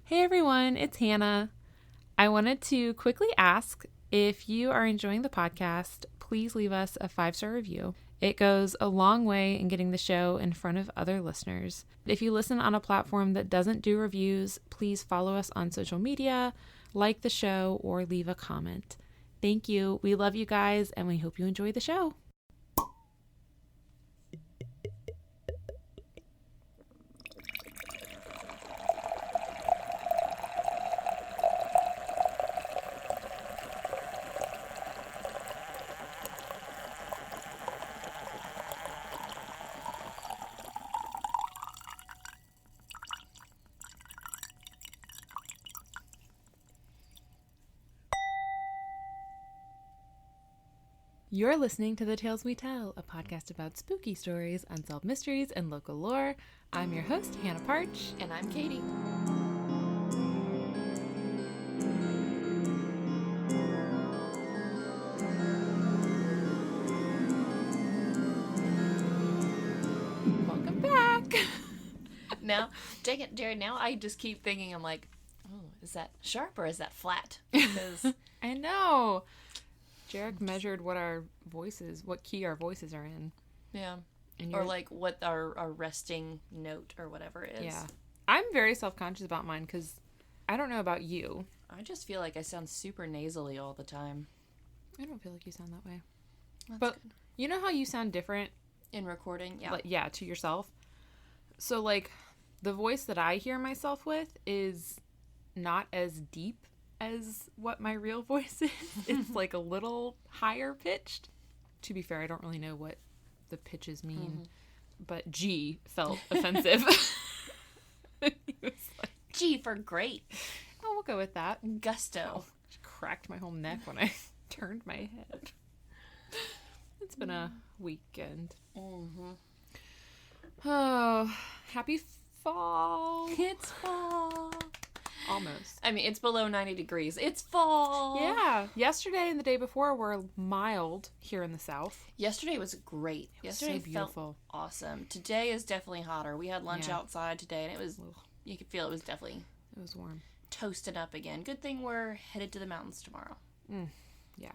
Hey everyone, it's Hannah. I wanted to quickly ask if you are enjoying the podcast, please leave us a 5-star review. It goes a long way in getting the show in front of other listeners. If you listen on a platform that doesn't do reviews, please follow us on social media, like the show, or leave a comment. Thank you. We love you guys, and we hope you enjoy the show. You're listening to The Tales We Tell, a podcast about spooky stories, unsolved mysteries, and local lore. I'm your host, Hannah Parch. And I'm Katy. Welcome back. Now, dang it, Jared, now I just keep thinking, I'm like, oh, is that sharp or is that flat? Because I know. Jarek measured what key our voices are in. yeah. And Or like what our resting note or whatever is. Yeah. I'm very self-conscious about mine because I don't know about you. I just feel like I sound super nasally all the time. I don't feel like you sound that way. That's But good. you know how you sound different? In recording, yeah. Like, to yourself. So, like, the voice that I hear myself with is not as deep as what my real voice is. It's like a little higher pitched. To be fair, I don't really know what the pitches mean, but G felt offensive. He was like, G for great. oh, we'll go with that. Gusto. Just cracked my whole neck when I turned my head. It's been a weekend. Mm-hmm. Oh, happy fall. It's fall. Almost. I mean, it's below 90 degrees. It's fall. Yeah. Yesterday and the day before were mild here in the south. Yesterday was great. Yesterday so beautiful. felt awesome. Today is definitely hotter. We had lunch Yeah. outside today, and it was, you could feel it was definitely It was warm. toasting up again. Good thing we're headed to the mountains tomorrow. Yeah.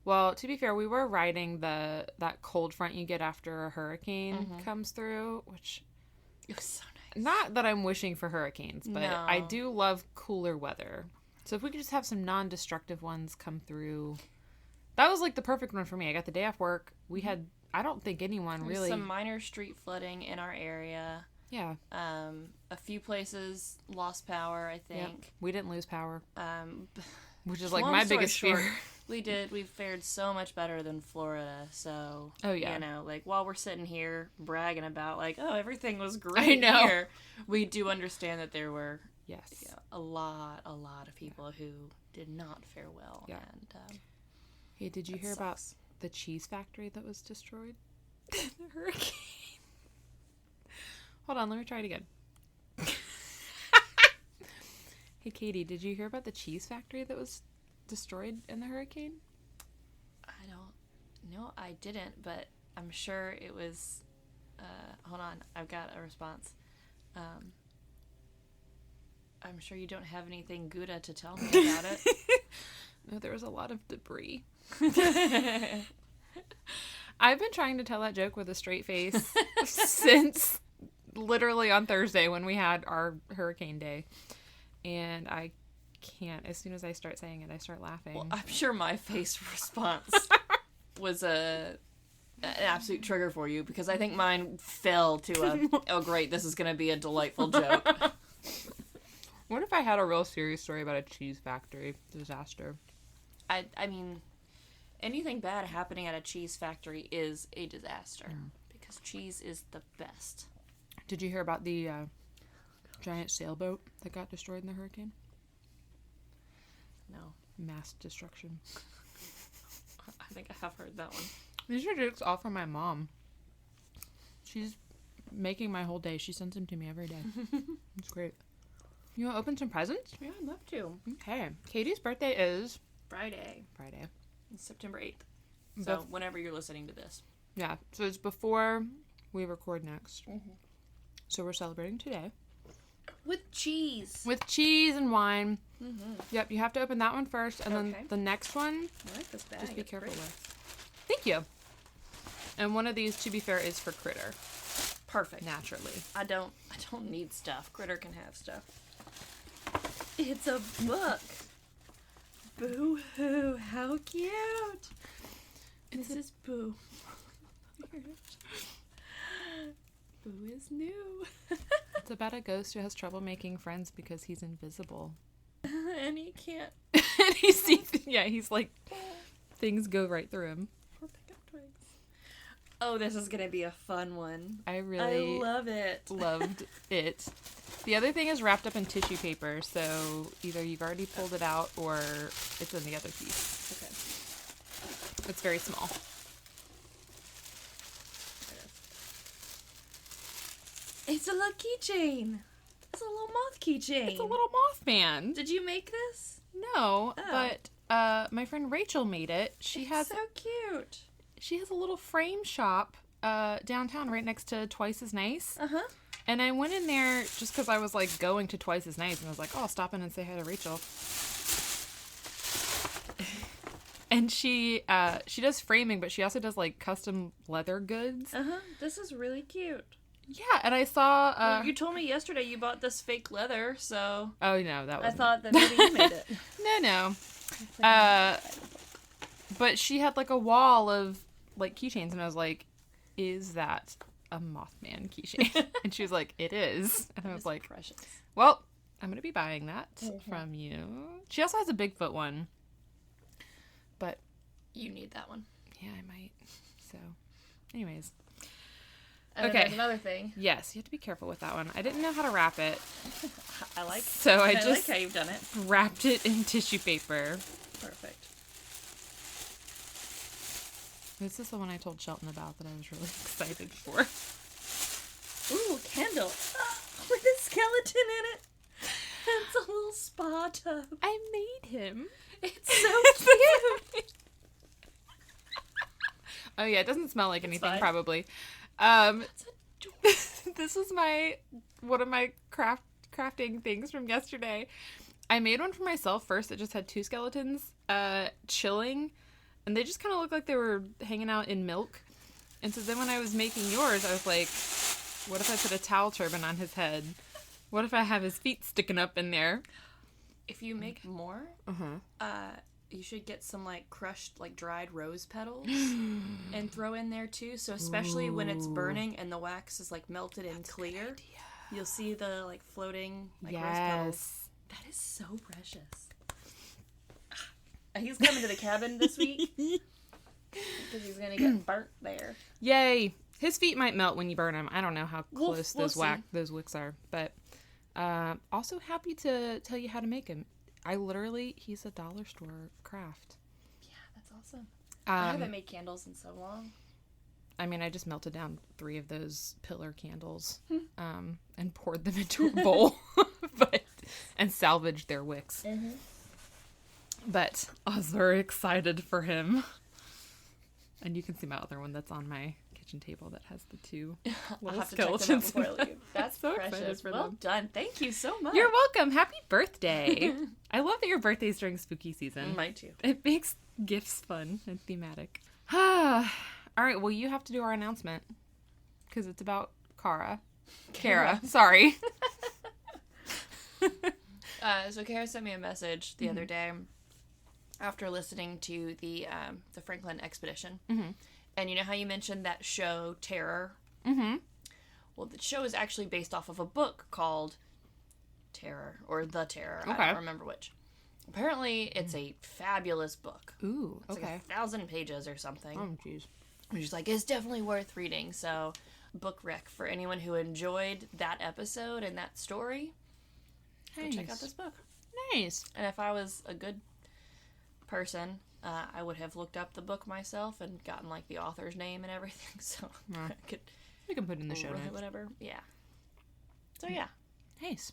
Well, to be fair, we were riding that cold front you get after a hurricane comes through, which It was so nice. not that I'm wishing for hurricanes, but No. I do love cooler weather. So if we could just have some non-destructive ones come through. That was like the perfect one for me. I got the day off work. We had, I don't think anyone There's really. some minor street flooding in our area. Yeah. A few places lost power, I think. We didn't lose power, Um, which is like long my story biggest short, fear. We did. We fared so much better than Florida. So, Oh, yeah. you know, like while we're sitting here bragging about like, oh, everything was great I know. here, we do understand that there were Yes. a lot of people who did not fare well. Yeah. And Hey, did you that hear about sucks. the cheese factory that was destroyed in the hurricane? Hold on, let me try it again. Hey, Katie, did you hear about the cheese factory that was destroyed in the hurricane? I don't know. I didn't, but I'm sure it was. Hold on, I've got a response. I'm sure you don't have anything Gouda to tell me about it. No, there was a lot of debris. I've been trying to tell that joke with a straight face since literally on Thursday when we had our hurricane day. And I can't. As soon as I start saying it, I start laughing. Well, I'm sure my face response was an absolute trigger for you because I think mine fell to a, oh great, this is going to be a delightful joke. What if I had a real serious story about a cheese factory disaster? I mean, anything bad happening at a cheese factory is a disaster because cheese is the best. Did you hear about the giant sailboat that got destroyed in the hurricane? No. Mass destruction. I think I have heard that one. These are jokes all from my mom. She's making my whole day. She sends them to me every day. It's great. You want to open some presents? Yeah, I'd love to. Okay. Katie's birthday is Friday. It's September 8th. So whenever you're listening to this. Yeah. So it's before we record next. So we're celebrating today. With cheese. With cheese and wine. Mm-hmm. Yep, you have to open that one first, and then the next one, I like this bag. just be It's careful pretty. with. Thank you. And one of these, to be fair, is for Critter. Perfect. Naturally. I don't need stuff. Critter can have stuff. It's a book. Boo-hoo, how cute. This is Boo. Boo is new. It's about a ghost who has trouble making friends because he's invisible. And he can't. And he's like, things go right through him. Or pick up twigs. Oh, this is gonna be a fun one. I really love it. loved it. The other thing is wrapped up in tissue paper, so either you've already pulled it out or it's in the other piece. Okay. It's very small. It's a little keychain. It's a little moth keychain. It's a little Mothman. Did you make this? No, Oh. but my friend Rachel made it. She has so cute. She has a little frame shop downtown right next to Twice as Nice. Uh-huh. And I went in there just because I was like going to Twice as Nice, and I was like, oh, I'll stop in and say hi to Rachel. And she does framing, but she also does like custom leather goods. Uh-huh. This is really cute. Yeah, and I saw Well, you told me yesterday you bought this fake leather, so oh no, that was I thought that maybe you made it. No. But she had like a wall of like keychains, and I was like, is that a Mothman keychain? And she was like, it is. And I was like, precious. well, I'm going to be buying that from you. She also has a Bigfoot one. But You need that one. yeah, I might. So, anyways. And then Okay. there's another thing. Yes, you have to be careful with that one. I didn't know how to wrap it. I like. So I like just how you've done it. wrapped it in tissue paper. Perfect. This is the one I told Shelton about that I was really excited for. Ooh, candle with a skeleton in it. It's a little spa tub. I made him. It's so cute. Oh yeah, it doesn't smell like anything, fine. probably. This was one of my crafting things from yesterday. I made one for myself first that just had two skeletons chilling, and they just kind of looked like they were hanging out in milk. And so then when I was making yours, I was like, what if I put a towel turban on his head? What if I have his feet sticking up in there? If you make more, you should get some like crushed, like dried rose petals and throw in there too. So especially when it's burning and the wax is like melted and clear, you'll see the like floating like rose petals. That is so precious. He's coming to the cabin this week because he's gonna get burnt there. Yay! His feet might melt when you burn them. I don't know how close we'll those wicks are, but also happy to tell you how to make him. He's a dollar store craft. Yeah, that's awesome. I haven't made candles in so long. I mean, I just melted down 3 of those pillar candles and poured them into a bowl, and salvaged their wicks. Mm-hmm. But I was very excited for him. And you can see my other one that's on my kitchen table that has the 2 I'll little have to check them out skeletons. before I leave. That's So precious. excited for Well them. done. Thank you so much. You're welcome. Happy birthday. I love that your birthday's during spooky season. Mine too. It makes gifts fun and thematic. All right, well, you have to do our announcement because it's about Kara. Sorry. So Kara sent me a message the other day after listening to the Franklin expedition. Mm-hmm. And you know how you mentioned that show, Terror? Mm-hmm. Well, the show is actually based off of a book called Terror, or The Terror. I Okay. don't remember which. Apparently, it's a fabulous book. Ooh, It's okay. like 1,000 pages or something. Oh, jeez. Which is like, it's definitely worth reading. So, book rec for anyone who enjoyed that episode and that story. Go check out this book. Nice. And if I was a good person, I would have looked up the book myself and gotten like the author's name and everything. So I could We can put it in the show notes. whatever. Yeah. So yeah, Nice.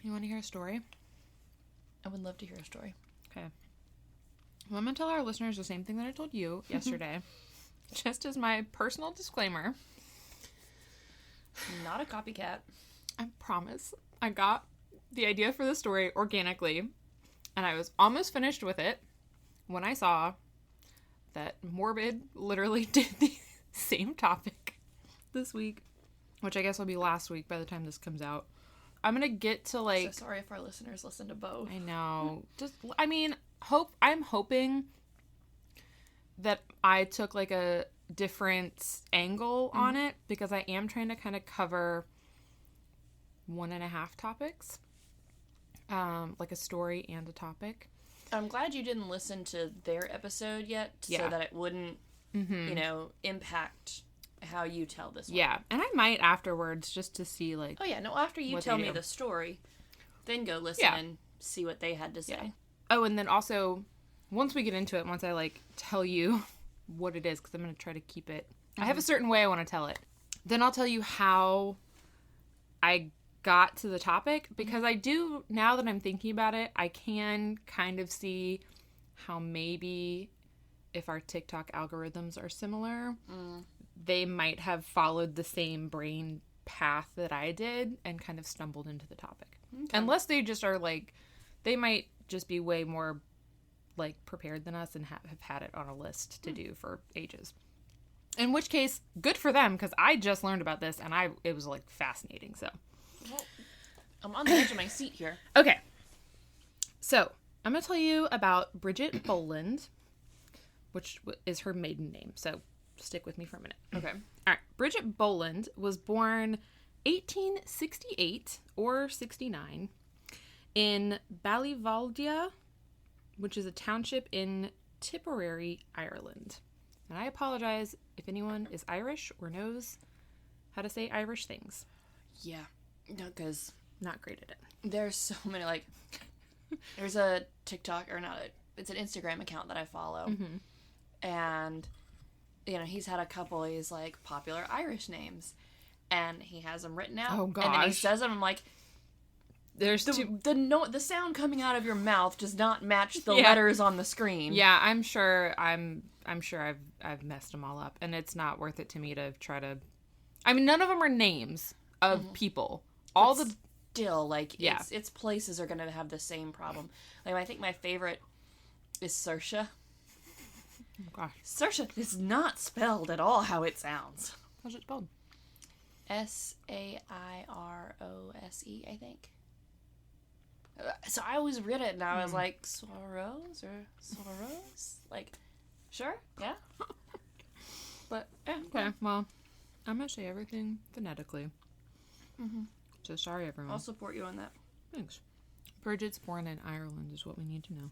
You want to hear a story? I would love to hear a story. Okay. Well, I'm going to tell our listeners the same thing that I told you yesterday. Just as my personal disclaimer. Not a copycat. I promise I got the idea for the story organically, and I was almost finished with it when I saw that Morbid literally did the same topic this week, which I guess will be last week by the time this comes out. I'm gonna get to like... So sorry if our listeners listen to both. I know. I'm hoping that I took like a different angle on it, because I am trying to kind of cover 1.5 topics, like a story and a topic. I'm glad you didn't listen to their episode yet, so that it wouldn't, impact how you tell this one. Yeah, and I might afterwards, just to see, like... Oh, yeah, no, after you tell me the story, then go listen and see what they had to say. Yeah. Oh, and then also, once we get into it, once I, like, tell you what it is, because I'm going to try to keep it... I have a certain way I want to tell it. Then I'll tell you how I got to the topic, because I do, now that I'm thinking about it, I can kind of see how maybe if our TikTok algorithms are similar, they might have followed the same brain path that I did and kind of stumbled into the topic. Okay. Unless they just are like, they might just be way more like prepared than us and have had it on a list to do for ages. In which case, good for them, because I just learned about this and it was like fascinating. So, well, I'm on the edge of my seat here. Okay, so I'm gonna tell you about Bridget Boland, which is her maiden name. So stick with me for a minute. Okay. All right. Bridget Boland was born 1868 or 69 in Ballyvaldia, which is a township in Tipperary, Ireland. And I apologize if anyone is Irish or knows how to say Irish things. Yeah. No, because... Not great at it. There's so many, like... There's a TikTok, or not, it's an Instagram account that I follow. Mm-hmm. And, you know, he's had a couple of these, like, popular Irish names. And he has them written out. Oh, gosh. And then he says them, I'm like... There's the sound coming out of your mouth does not match the letters on the screen. Yeah, I'm sure I've messed them all up, and it's not worth it to me to try to... I mean, none of them are names of people. All but the... Still, like, its places are going to have the same problem. Like, I think my favorite is Saoirse. Oh, gosh. Saoirse is not spelled at all how it sounds. How's it spelled? Sairose, I think. So I always read it, and I was like, Soros or Soros? Like, sure, yeah. But, yeah. Okay, well, I'm going to say everything phonetically. Mm-hmm. So sorry, everyone. I'll support you on that. Thanks. Bridget's born in Ireland is what we need to know.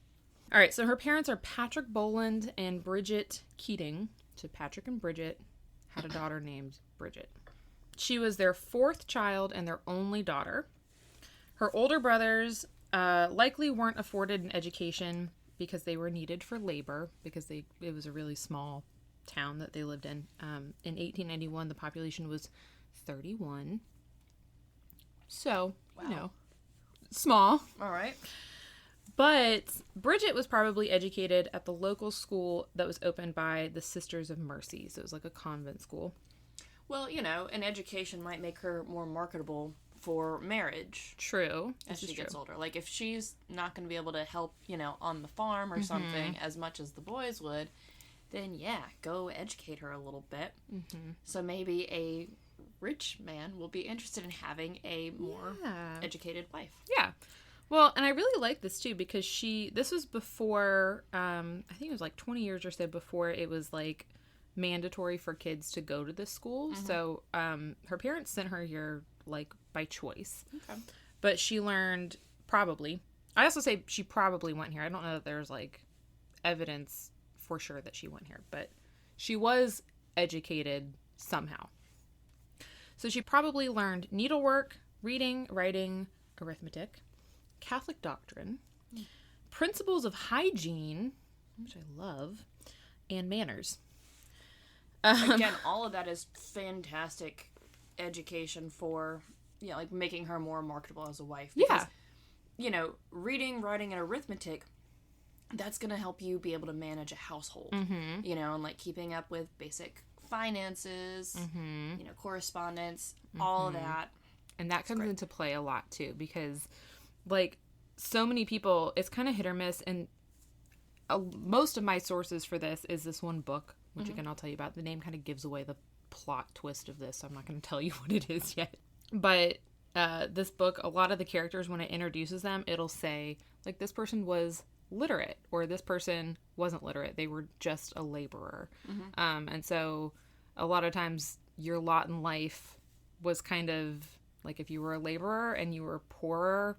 All right, so her parents are Patrick Boland and Bridget Keating. So Patrick and Bridget had a daughter named Bridget. She was their fourth child and their only daughter. Her older brothers likely weren't afforded an education because they were needed for labor, because it was a really small town that they lived in. In 1891, the population was 31. So, wow. You know, small. All right. But Bridget was probably educated at the local school that was opened by the Sisters of Mercy. So it was like a convent school. Well, you know, an education might make her more marketable for marriage. True. As she gets older. Like, if she's not going to be able to help, you know, on the farm or something as much as the boys would, then, yeah, go educate her a little bit. Mm-hmm. So maybe a rich man will be interested in having a more educated wife. Yeah. Well, and I really like this, too, because this was before, I think it was like 20 years or so before it was, like, mandatory for kids to go to this school. Mm-hmm. So her parents sent her here, like, by choice. Okay. But she learned, probably, I also say she probably went here. I don't know that there's, like, evidence for sure that she went here. But she was educated somehow. So she probably learned needlework, reading, writing, arithmetic, Catholic doctrine, principles of hygiene, which I love, and manners. Again, all of that is fantastic education for, you know, like making her more marketable as a wife. Because, you know, reading, writing, and arithmetic, that's going to help you be able to manage a household, you know, and like keeping up with basic finances, you know, correspondence, all of that. And that comes into play a lot, too, because, like, so many people, it's kind of hit or miss, and most of my sources for this is this one book, which, again, I'll tell you about. The name kind of gives away the plot twist of this, so I'm not going to tell you what it is yet. But this book, a lot of the characters, when it introduces them, it'll say, like, this person was literate, or this person wasn't literate. They were just a laborer. And so a lot of times your lot in life was kind of like, if you were a laborer and you were poorer,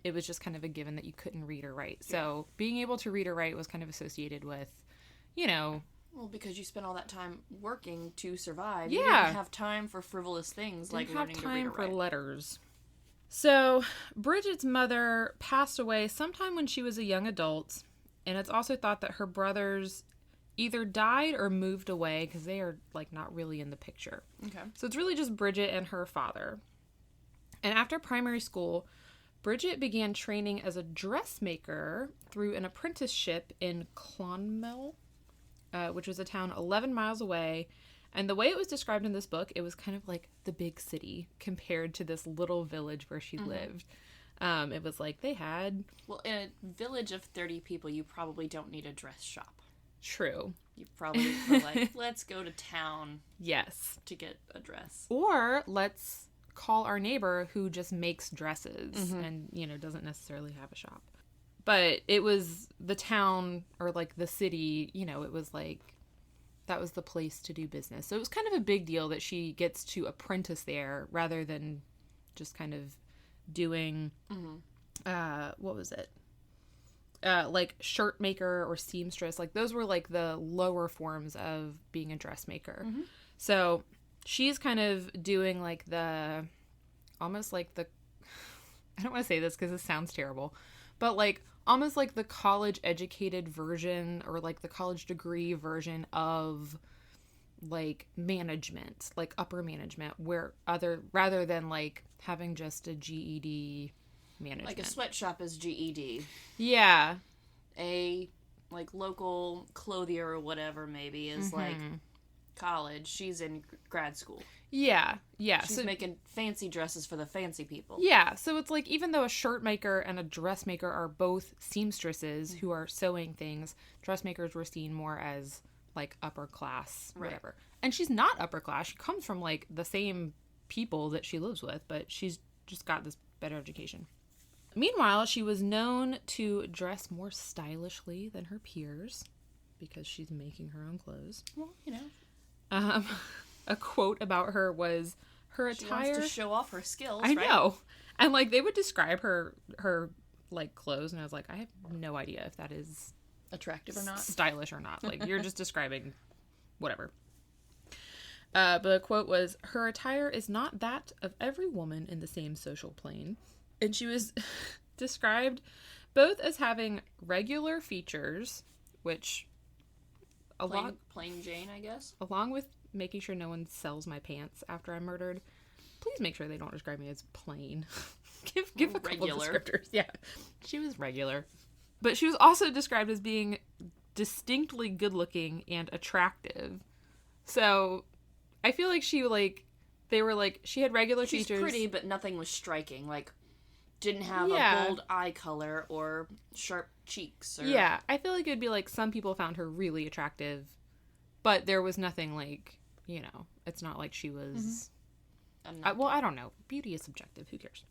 it was just kind of a given that you couldn't read or write. So being able to read or write was kind of associated with, you know... Well, because you spent all that time working to survive. Yeah. You didn't have time for frivolous things like learning to read or write. Didn't have time for letters. So Bridget's mother passed away sometime when she was a young adult, and it's also thought that her brothers either died or moved away because they are, like, not really in the picture. Okay. So it's really just Bridget and her father. And after primary school, Bridget began training as a dressmaker through an apprenticeship in Clonmel, which was a town 11 miles away. And the way it was described in this book, it was kind of like the big city compared to this little village where she lived. It was like they had... Well, in a village of 30 people, you probably don't need a dress shop. True. You probably were like, let's go to town. Yes. To get a dress. Or let's call our neighbor who just makes dresses and, you know, doesn't necessarily have a shop. But it was the town, or like the city, you know, it was like, that was the place to do business. So it was kind of a big deal that she gets to apprentice there rather than just kind of doing, what was it? Like shirt maker or seamstress. Like those were like the lower forms of being a dressmaker. So she's kind of doing like the, almost like the, I don't want to say this because it sounds terrible, but like almost like the college educated version, or like the college degree version of like management, like upper management, where rather than like having just a GED management. Like a sweatshop is GED. Yeah. A like local clothier or whatever maybe is like college. She's in grad school. Yeah. She's making fancy dresses for the fancy people. Yeah. So it's like, even though a shirt maker and a dressmaker are both seamstresses who are sewing things, dressmakers were seen more as like upper class, whatever. Right. And she's not upper class. She comes from like the same people that she lives with, but she's just got this better education. Meanwhile, she was known to dress more stylishly than her peers because she's making her own clothes. Well, you know. A quote about her was, her attire... She wants to show off her skills, I know. And, like, they would describe her like, clothes, and I was like, I have no idea if that is... attractive or not. Stylish or not. Like, you're just describing whatever. But the quote was, her attire is not that of every woman in the same social plane. And she was described both as having regular features, which... Plain Jane, I guess. Along with making sure no one sells my pants after I'm murdered, please make sure they don't describe me as plain. give a couple descriptors. Yeah. She was regular. But she was also described as being distinctly good-looking and attractive. So, I feel like she, like, they were like, she had regular features. She's pretty, but nothing was striking. Like, didn't have a bold eye color or sharp cheeks. Or... Yeah, I feel like it'd be like some people found her really attractive, but there was nothing like, you know, it's not like she was... well, I don't know. Beauty is subjective. Who cares?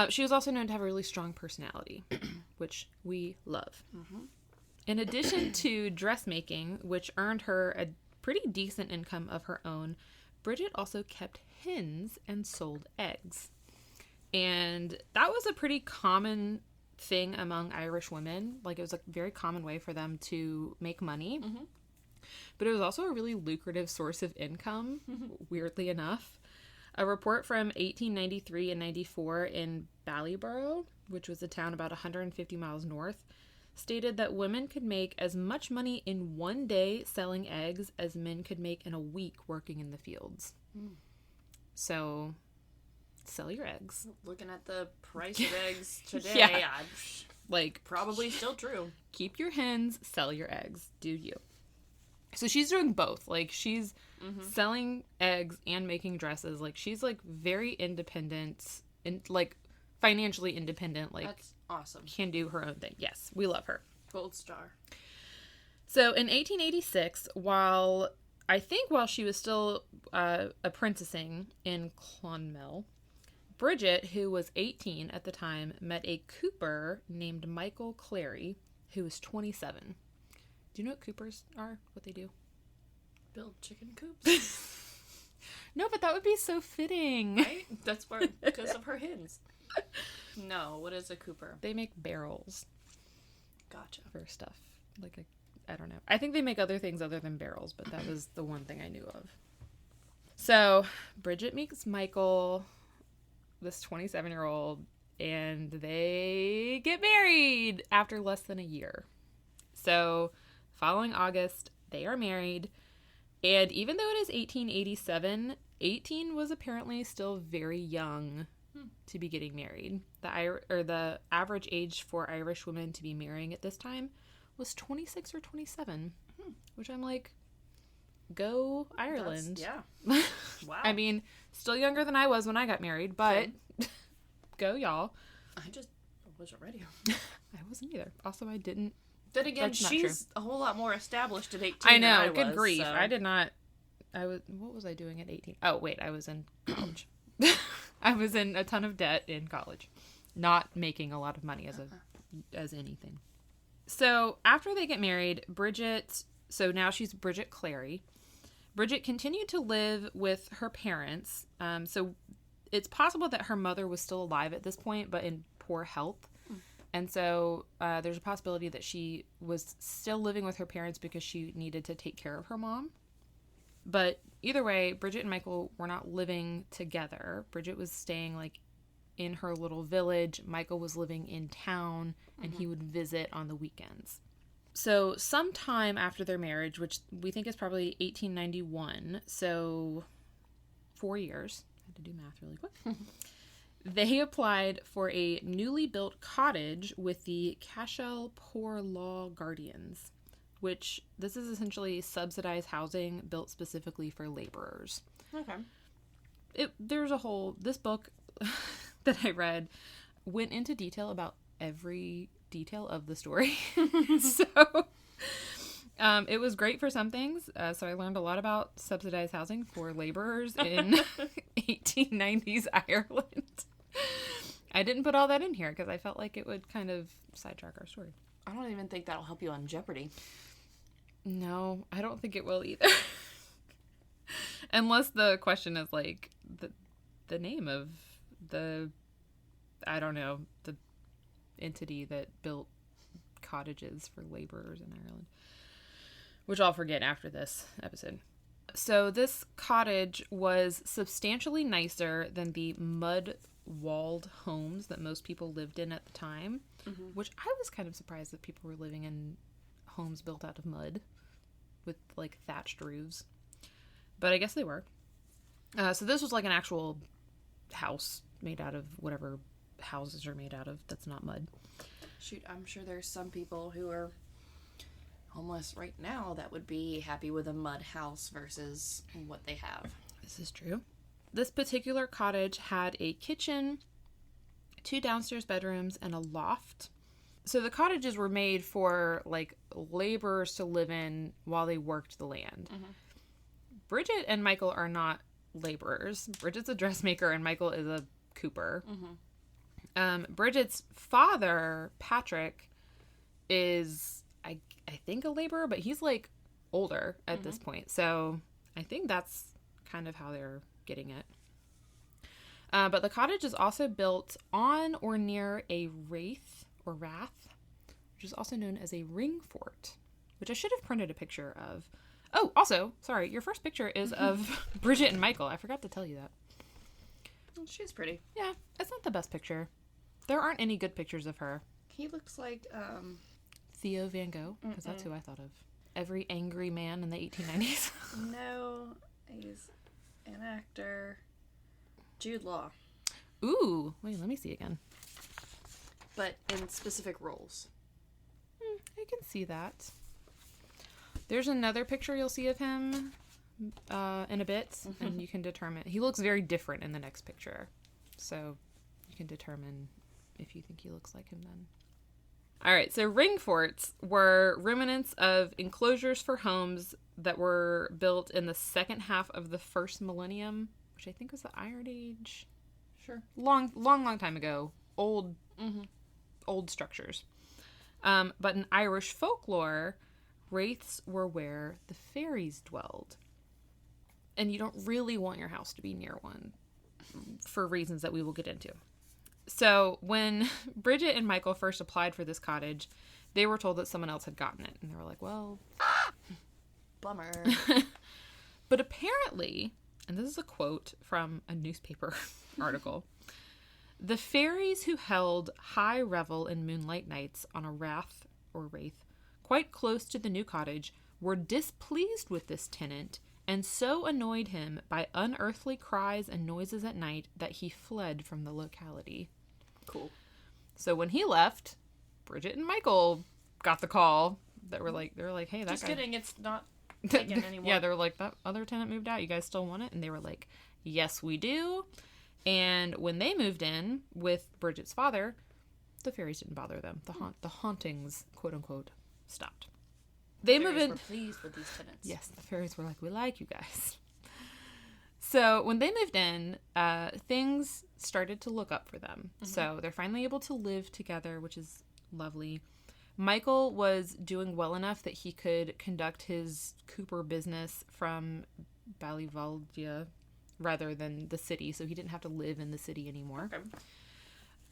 She was also known to have a really strong personality, which we love. In addition to dressmaking, which earned her a pretty decent income of her own, Bridget also kept hens and sold eggs. And that was a pretty common thing among Irish women. Like, it was a very common way for them to make money. But it was also a really lucrative source of income, weirdly enough. A report from 1893 and 94 in Ballyborough, which was a town about 150 miles north, stated that women could make as much money in one day selling eggs as men could make in a week working in the fields. So... sell your eggs. Looking at the price of eggs today, like, probably still true. Keep your hens, sell your eggs. Do you. So she's doing both. Like, she's selling eggs and making dresses. Like, she's, like, very independent and, like, financially independent. Like, that's awesome. Can do her own thing. Yes, we love her. Gold star. So in 1886, while she was still apprenticing in Clonmel, Bridget, who was 18 at the time, met a cooper named Michael Cleary, who was 27. Do you know what coopers are? What they do? Build chicken coops? No, but that would be so fitting. Right? That's where, because of her hens. No, what is a cooper? They make barrels. Gotcha. For stuff. Like, I don't know. I think they make other things other than barrels, but that was the one thing I knew of. So, Bridget meets Michael, this 27-year-old, and they get married after less than a year. So, following August, they are married, and even though it is 1887, 18 was apparently still very young to be getting married. The average age for Irish women to be marrying at this time was 26 or 27, which I'm like, go Ireland. Yeah. Wow. I mean, still younger than I was when I got married, but go y'all. I just wasn't ready. I wasn't either. Also, I didn't. Then again, she's a whole lot more established at 18 I know. than I Good was, grief. So. I did not. What was I doing at 18? Oh, wait. I was in college. I was in a ton of debt in college. Not making a lot of money as anything. So, after they get married, so now she's Bridget Cleary. Bridget continued to live with her parents. So, it's possible that her mother was still alive at this point, but in poor health. And so there's a possibility that she was still living with her parents because she needed to take care of her mom. But either way, Bridget and Michael were not living together. Bridget was staying like in her little village. Michael was living in town, and he would visit on the weekends. So sometime after their marriage, which we think is probably 1891, so 4 years. I had to do math really quick. They applied for a newly built cottage with the Cashel Poor Law Guardians, which this is essentially subsidized housing built specifically for laborers. Okay. This book that I read went into detail about every detail of the story. So it was great for some things. So I learned a lot about subsidized housing for laborers in 1890s Ireland. I didn't put all that in here because I felt like it would kind of sidetrack our story. I don't even think that'll help you on Jeopardy. No, I don't think it will either. Unless the question is like the name of the entity that built cottages for laborers in Ireland, which I'll forget after this episode. So this cottage was substantially nicer than the mud-walled homes that most people lived in at the time, which I was kind of surprised that people were living in homes built out of mud with like thatched roofs. But I guess they were. So this was like an actual house made out of whatever houses are made out of that's not mud. Shoot, I'm sure there's some people who are homeless right now that would be happy with a mud house versus what they have. This is true. This particular cottage had a kitchen, 2 downstairs bedrooms, and a loft. So the cottages were made for like laborers to live in while they worked the land. Bridget and Michael are not laborers. Bridget's a dressmaker and Michael is a cooper. Bridget's father, Patrick, is I think a laborer, but he's like older at this point. So I think that's kind of how they're getting it. But the cottage is also built on or near a rath, which is also known as a ring fort, which I should have printed a picture of. Oh, also, sorry, your first picture is of Bridget and Michael. I forgot to tell you that. She's pretty. Yeah, it's not the best picture. There aren't any good pictures of her. He looks like, Theo Van Gogh, because that's who I thought of. Every angry man in the 1890s. No, he's an actor. Jude Law. Ooh, wait, let me see again. But in specific roles. I can see that. There's another picture you'll see of him in a bit, and you can determine. He looks very different in the next picture, so you can determine if you think he looks like him then. All right, so ring forts were remnants of enclosures for homes that were built in the second half of the first millennium, which I think was the Iron Age. Sure. Long time ago. Old structures. But in Irish folklore, wraiths were where the fairies dwelled. And you don't really want your house to be near one for reasons that we will get into. So when Bridget and Michael first applied for this cottage, they were told that someone else had gotten it. And they were like, well... Bummer. But apparently, and this is a quote from a newspaper article, the fairies who held high revel in moonlight nights on a wraith quite close to the new cottage were displeased with this tenant and so annoyed him by unearthly cries and noises at night that he fled from the locality. Cool. So when he left, Bridget and Michael got the call that were like, hey, that Just guy... kidding, it's not taken anymore. Yeah, they were like, that other tenant moved out. You guys still want it? And they were like, yes, we do. And when they moved in with Bridget's father, the fairies didn't bother them. The hauntings, quote unquote, stopped. They moved in. Were pleased with these tenants. Yes, the fairies were like, we like you guys. So when they moved in, things started to look up for them. So they're finally able to live together, which is lovely. Michael was doing well enough that he could conduct his Cooper business from Ballyvaldia rather than the city, so he didn't have to live in the city anymore. Okay.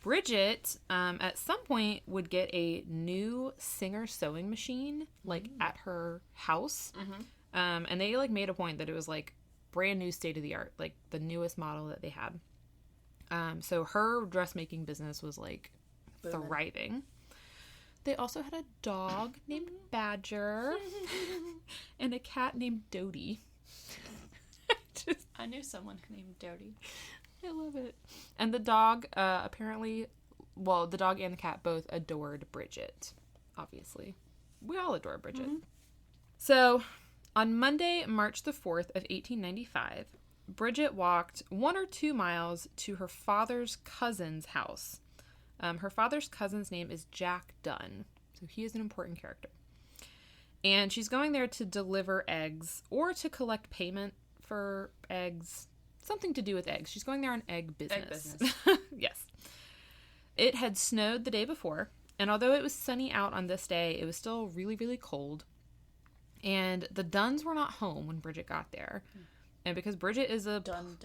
Bridget, at some point, would get a new Singer sewing machine, like, at her house. And they, like, made a point that it was, like, brand new state-of-the-art, like, the newest model that they had. So her dressmaking business was, like, thriving. They also had a dog named Badger and a cat named Dodie. I knew someone named Dodie. I love it. And the dog, apparently, well, the dog and the cat both adored Bridget, obviously. We all adore Bridget. So, on Monday, March the 4th of 1895, Bridget walked 1 or 2 miles to her father's cousin's house. Her father's cousin's name is Jack Dunn, so he is an important character. And she's going there to deliver eggs or to collect payment for eggs, something to do with eggs. She's going there on egg business. Egg business. Yes. It had snowed the day before, and although it was sunny out on this day, it was still really, really cold. And the Dunns were not home when Bridget got there. And because Bridget is a... Dun.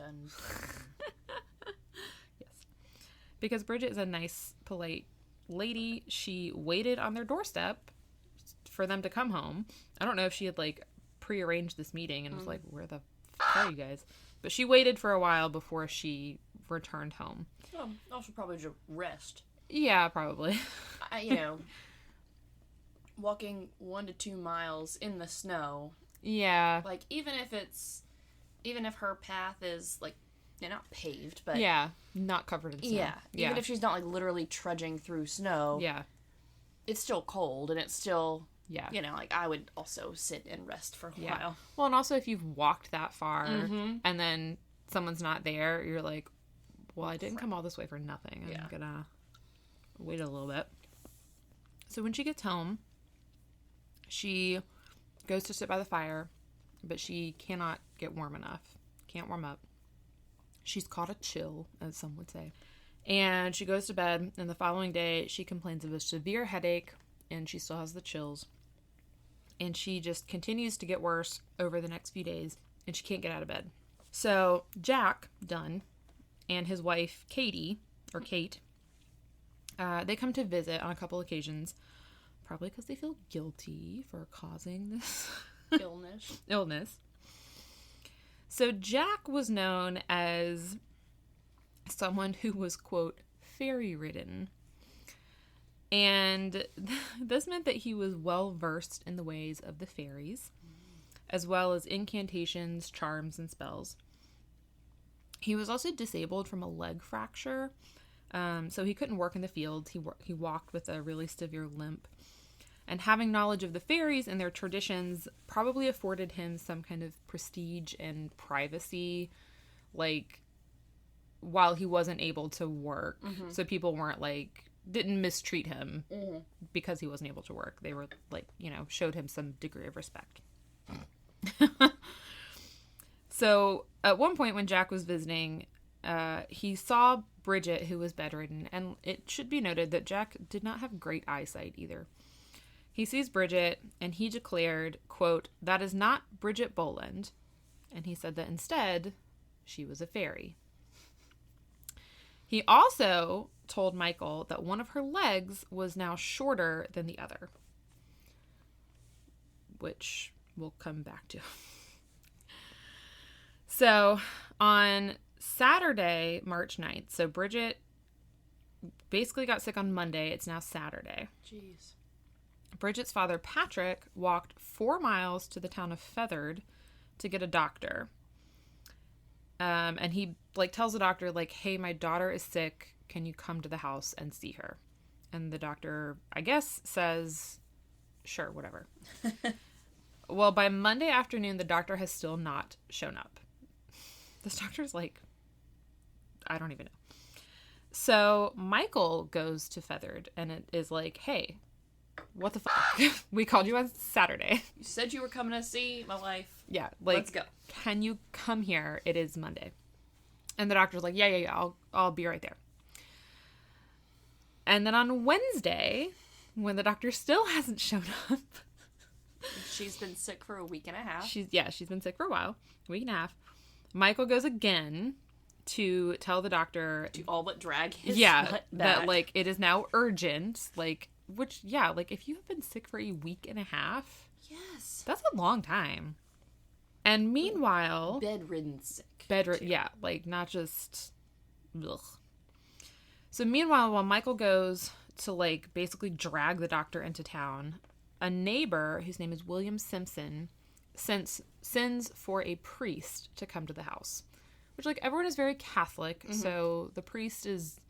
Because Bridget is a nice, polite lady, she waited on their doorstep for them to come home. I don't know if she had, like, prearranged this meeting and was like, where the fuck are you guys? But she waited for a while before she returned home. Well, also probably just rest. Yeah, probably. Walking 1 to 2 miles in the snow. Yeah. Like, even if her path is, like, not paved, but... Yeah, not covered in snow. Yeah. Even if she's not, like, literally trudging through snow. Yeah. It's still cold, and it's still... Yeah. Like, I would also sit and rest for a while. Well, and also if you've walked that far, and then someone's not there, you're like, well, I didn't come all this way for nothing. I'm gonna wait a little bit. So when she gets home, she goes to sit by the fire, but she cannot get warm enough. Can't warm up. She's caught a chill, as some would say. And she goes to bed, and the following day, she complains of a severe headache, and she still has the chills. And she just continues to get worse over the next few days, and she can't get out of bed. So Jack Dunn and his wife, Katy, or Kate, they come to visit on a couple occasions, probably because they feel guilty for causing this illness. So Jack was known as someone who was, quote, fairy-ridden. And this meant that he was well-versed in the ways of the fairies, as well as incantations, charms, and spells. He was also disabled from a leg fracture, so he couldn't work in the field. He walked with a really severe limp. And having knowledge of the fairies and their traditions probably afforded him some kind of prestige and privacy, like, while he wasn't able to work. Mm-hmm. So people weren't, like, didn't mistreat him because he wasn't able to work. They were, like, you know, showed him some degree of respect. So at one point when Jack was visiting, he saw Bridget, who was bedridden, and it should be noted that Jack did not have great eyesight either. He sees Bridget, and he declared, quote, "That is not Bridget Boland." And he said that instead, she was a fairy. He also told Michael that one of her legs was now shorter than the other, which we'll come back to. So on Saturday, March 9th, so Bridget basically got sick on Monday. It's now Saturday. Jeez. Bridget's father, Patrick, walked 4 miles to the town of Feathered to get a doctor. And he, like, tells the doctor, like, hey, my daughter is sick. Can you come to the house and see her? And the doctor, I guess, says, sure, whatever. Well, by Monday afternoon, the doctor has still not shown up. This doctor's like, I don't even know. So Michael goes to Feathered, and it is like, hey, what the fuck? We called you on Saturday. You said you were coming to see my wife. Yeah, like, let's go. Can you come here? It is Monday. And the doctor's like, yeah, I'll be right there. And then on Wednesday, when the doctor still hasn't shown up. She's been sick for a week and a half. She's been sick for a while, a week and a half. Michael goes again to tell the doctor. To all but drag his butt back. That, like, it is now urgent. Like, which, yeah, like, if you have been sick for a week and a half. Yes. That's a long time. And meanwhile. Bedridden sick. Yeah, like, not just. Ugh. So meanwhile, while Michael goes to, like, basically drag the doctor into town, a neighbor, whose name is William Simpson, sends for a priest to come to the house. Which, like, everyone is very Catholic, so the priest is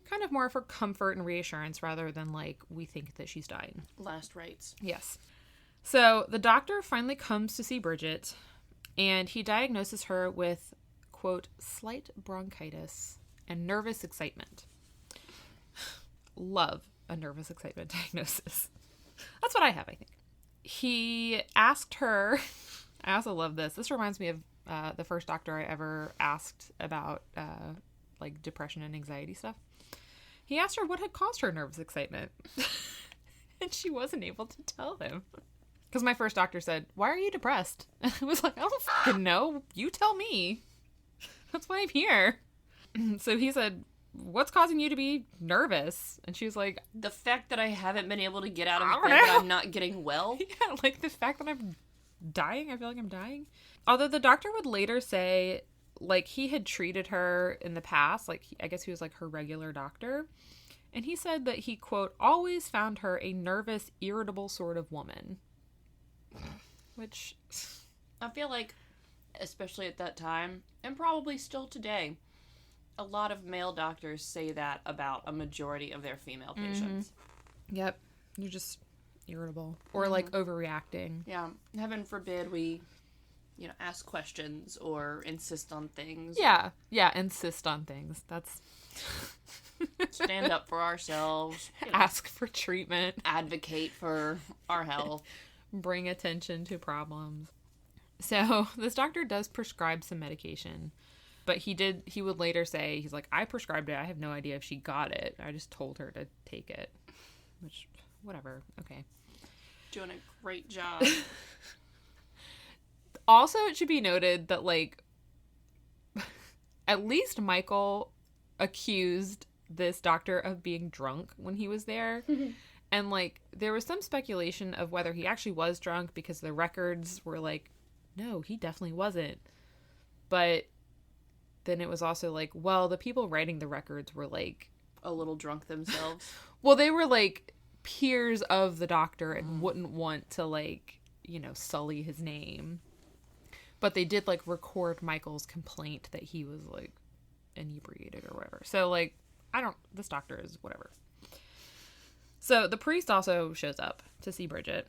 kind of more for comfort and reassurance rather than, like, we think that she's dying. Last rites. Yes. So the doctor finally comes to see Bridget, and he diagnoses her with, quote, slight bronchitis and nervous excitement. Love a nervous excitement diagnosis. That's what I have, I think. He asked her, I also love this. This reminds me of the first doctor I ever asked about, like, depression and anxiety stuff. He asked her what had caused her nervous excitement. And she wasn't able to tell him. Because my first doctor said, why are you depressed? And I was like, I don't fucking know. You tell me. That's why I'm here. So he said, what's causing you to be nervous? And she was like, the fact that I haven't been able to get out of bed and I'm not getting well. Yeah, like the fact that I'm dying. I feel like I'm dying. Although the doctor would later say, like, he had treated her in the past. Like, I guess he was, like, her regular doctor. And he said that he, quote, always found her a nervous, irritable sort of woman. Which, I feel like, especially at that time, and probably still today, a lot of male doctors say that about a majority of their female patients. Yep. You're just irritable. Or, like, overreacting. Yeah. Heaven forbid we, you know, ask questions or insist on things. Yeah. Yeah, insist on things. That's... Stand up for ourselves. You know, ask for treatment. Advocate for our health. Bring attention to problems. So, this doctor does prescribe some medication. But he would later say, he's like, I prescribed it. I have no idea if she got it. I just told her to take it. Which, whatever. Okay. Doing a great job. Also, it should be noted that, like, at least Michael accused this doctor of being drunk when he was there. And, like, there was some speculation of whether he actually was drunk because the records were like, no, he definitely wasn't. But then it was also like, well, the people writing the records were, like... a little drunk themselves. Well, they were, like, peers of the doctor and wouldn't want to, like, you know, sully his name. But they did, like, record Michael's complaint that he was, like, inebriated or whatever. So, like, this doctor is whatever. So the priest also shows up to see Bridget.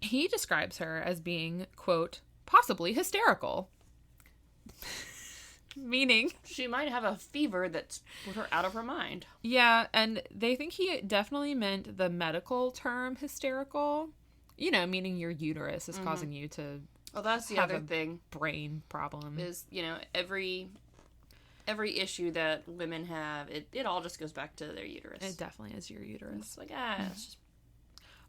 He describes her as being, quote, possibly hysterical. Meaning she might have a fever that's put her out of her mind. Yeah, and they think he definitely meant the medical term hysterical. You know, meaning your uterus is causing you to well, that's the have other a thing. Brain problem. Is, you know, every issue that women have, it all just goes back to their uterus. It definitely is your uterus. It's like, it's just...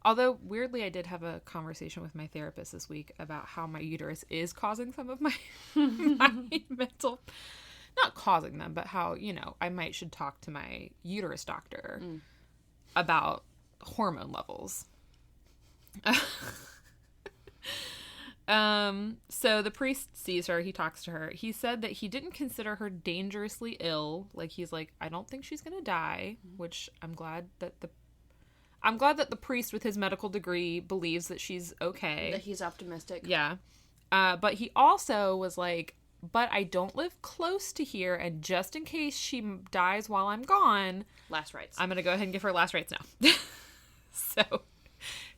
Although, weirdly, I did have a conversation with my therapist this week about how my uterus is causing some of my, my mental... Not causing them, but how, you know, I should talk to my uterus doctor about hormone levels. So the priest sees her, he talks to her. He said that he didn't consider her dangerously ill. Like, he's like, I don't think she's gonna die, which I'm glad that the priest with his medical degree believes that she's okay. That he's optimistic. Yeah. But he also was like, but I don't live close to here, and just in case she dies while I'm gone... Last rites. I'm going to go ahead and give her last rites now. So,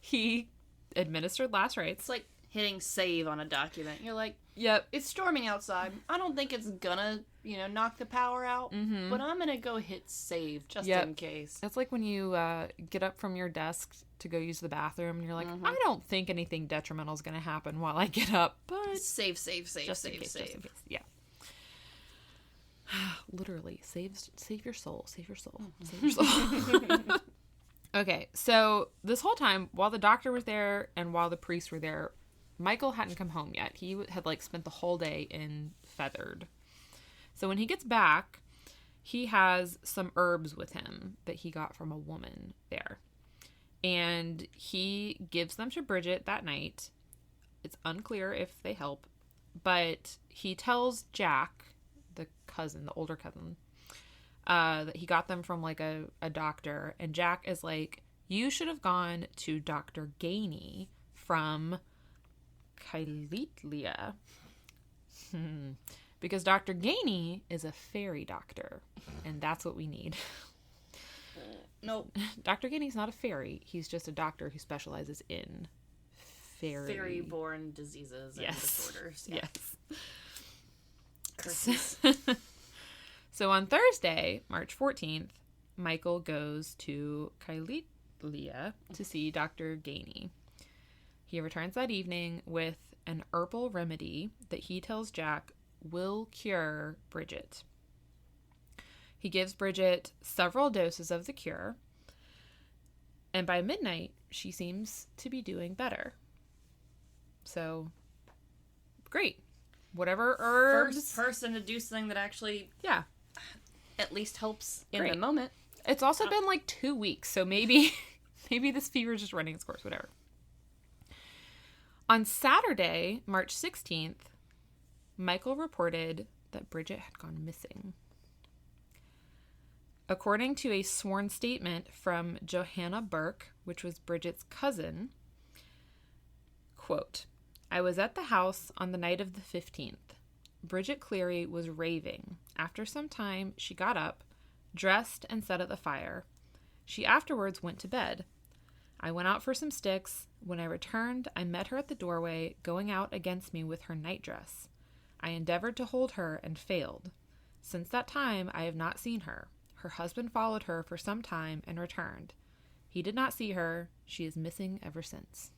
he administered last rites. It's like hitting save on a document. You're like, yep, it's storming outside. I don't think it's gonna, you know, knock the power out, but I'm gonna go hit save just in case. It's like when you get up from your desk to go use the bathroom, and you're like, I don't think anything detrimental is gonna happen while I get up, but save, just in case. Yeah. Literally, save your soul, save your soul, save your soul. Okay, so this whole time, while the doctor was there and while the priests were there, Michael hadn't come home yet. He had, like, spent the whole day in Feathered. So when he gets back, he has some herbs with him that he got from a woman there. And he gives them to Bridget that night. It's unclear if they help, but he tells Jack, the cousin, the older cousin, that he got them from, like, a doctor. And Jack is like, you should have gone to Dr. Gainey from Kailetlia. Because Dr. Gainey is a fairy doctor, and that's what we need. Nope. Dr. Gainey's not a fairy. He's just a doctor who specializes in fairy-born diseases and disorders. Yeah. Yes. Curses. So on Thursday, March 14th, Michael goes to Kailetlia to see Dr. Gainey. He returns that evening with an herbal remedy that he tells Jack will cure Bridget. He gives Bridget several doses of the cure, and by midnight, she seems to be doing better. So, great. Whatever herbs... First person to do something that actually... Yeah. At least helps in the moment. It's also been like 2 weeks, so maybe this fever is just running its course, whatever. On Saturday, March 16th, Michael reported that Bridget had gone missing. According to a sworn statement from Johanna Bourke, which was Bridget's cousin, quote, I was at the house on the night of the 15th. Bridget Cleary was raving. After some time, she got up, dressed, and sat at the fire. She afterwards went to bed. I went out for some sticks. When I returned, I met her at the doorway, going out against me with her nightdress. I endeavored to hold her and failed. Since that time, I have not seen her. Her husband followed her for some time and returned. He did not see her. She is missing ever since.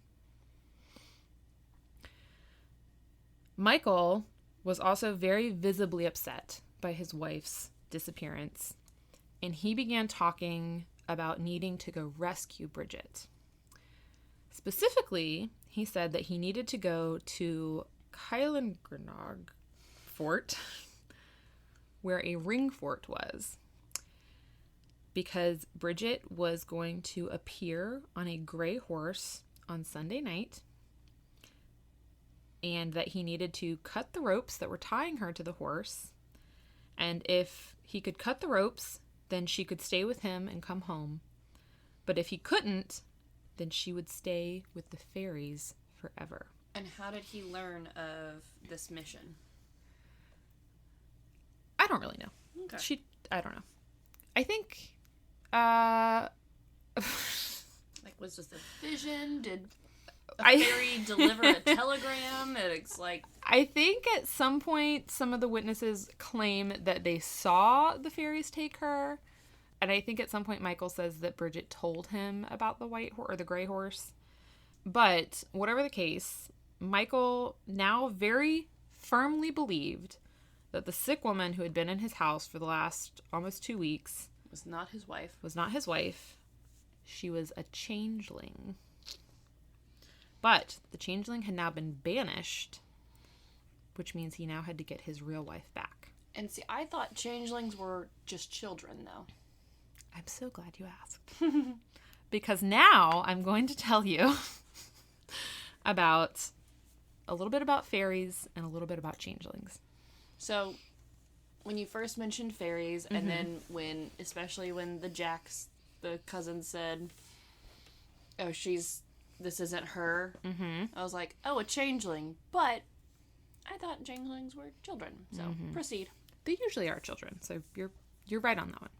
Michael was also very visibly upset by his wife's disappearance, and he began talking about needing to go rescue Bridget. Specifically, he said that he needed to go to Kylangranog Fort, where a ring fort was, because Bridget was going to appear on a gray horse on Sunday night, and that he needed to cut the ropes that were tying her to the horse, and if he could cut the ropes, then she could stay with him and come home. But if he couldn't, then she would stay with the fairies forever. And how did he learn of this mission? I don't really know. Okay. I don't know. I think, like, Was this a vision? Did a fairy deliver a telegram? It's like... I think at some point, some of the witnesses claim that they saw the fairies take her. And I think at some point, Michael says that Bridget told him about the white or the gray horse. But whatever the case, Michael now very firmly believed that the sick woman who had been in his house for the last almost 2 weeks was not his wife. She was a changeling. But the changeling had now been banished, which means he now had to get his real wife back. And see, I thought changelings were just children, though. I'm so glad you asked. Because now I'm going to tell you about a little bit about fairies and a little bit about changelings. So, when you first mentioned fairies, and then especially when the cousin said, oh, this isn't her, I was like, oh, a changeling. But I thought changelings were children. So, proceed. They usually are children, so you're right on that one.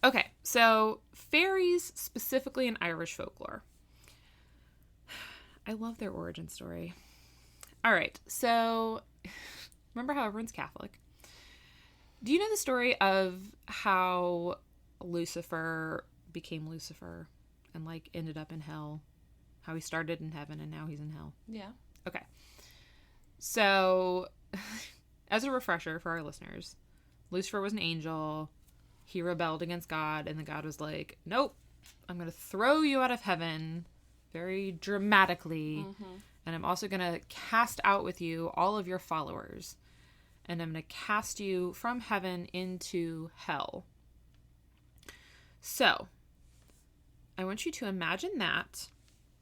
Okay, so fairies, specifically in Irish folklore. I love their origin story. All right, so remember how everyone's Catholic? Do you know the story of how Lucifer became Lucifer and ended up in hell? How he started in heaven and now he's in hell? Yeah. Okay. So, as a refresher for our listeners, Lucifer was an angel. He rebelled against God, and then God was like, nope, I'm going to throw you out of heaven very dramatically, and I'm also going to cast out with you all of your followers, and I'm going to cast you from heaven into hell. So, I want you to imagine that,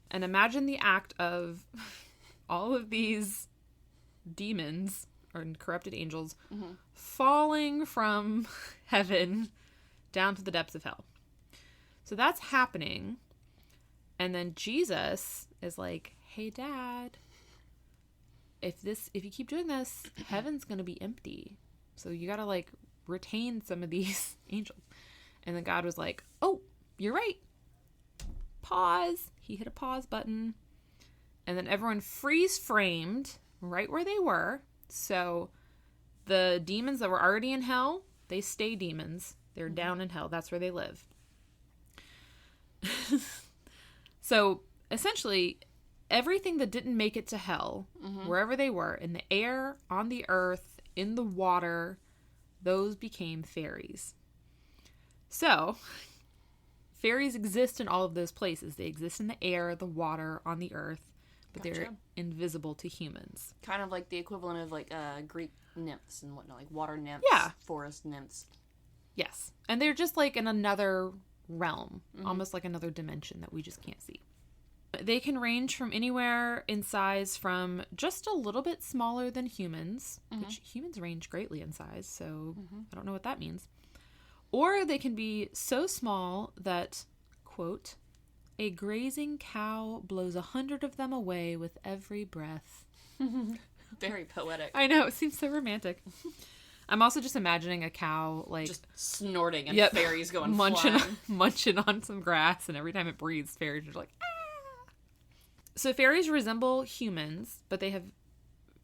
and imagine the act of all of these demons or corrupted angels falling from heaven down to the depths of hell. So that's happening. And then Jesus is like, hey, Dad, if you keep doing this, heaven's going to be empty. So you got to retain some of these angels. And then God was like, oh, you're right. Pause. He hit a pause button. And then everyone freeze framed right where they were. So the demons that were already in hell, they stay demons. They're down in hell. That's where they live. So essentially, everything that didn't make it to hell, wherever they were, in the air, on the earth, in the water, those became fairies. So fairies exist in all of those places. They exist in the air, the water, on the earth, but they're invisible to humans. Kind of like the equivalent of Greek nymphs and whatnot, like water nymphs, forest nymphs. Yes. And they're just in another realm, almost like another dimension that we just can't see. They can range from anywhere in size from just a little bit smaller than humans, which humans range greatly in size, so I don't know what that means. Or they can be so small that, quote, a grazing cow blows 100 of them away with every breath. Very poetic. I know, it seems so romantic. I'm also just imagining a cow just snorting and fairies going munching on some grass, and every time it breathes, fairies are like, ah! So fairies resemble humans, but they have,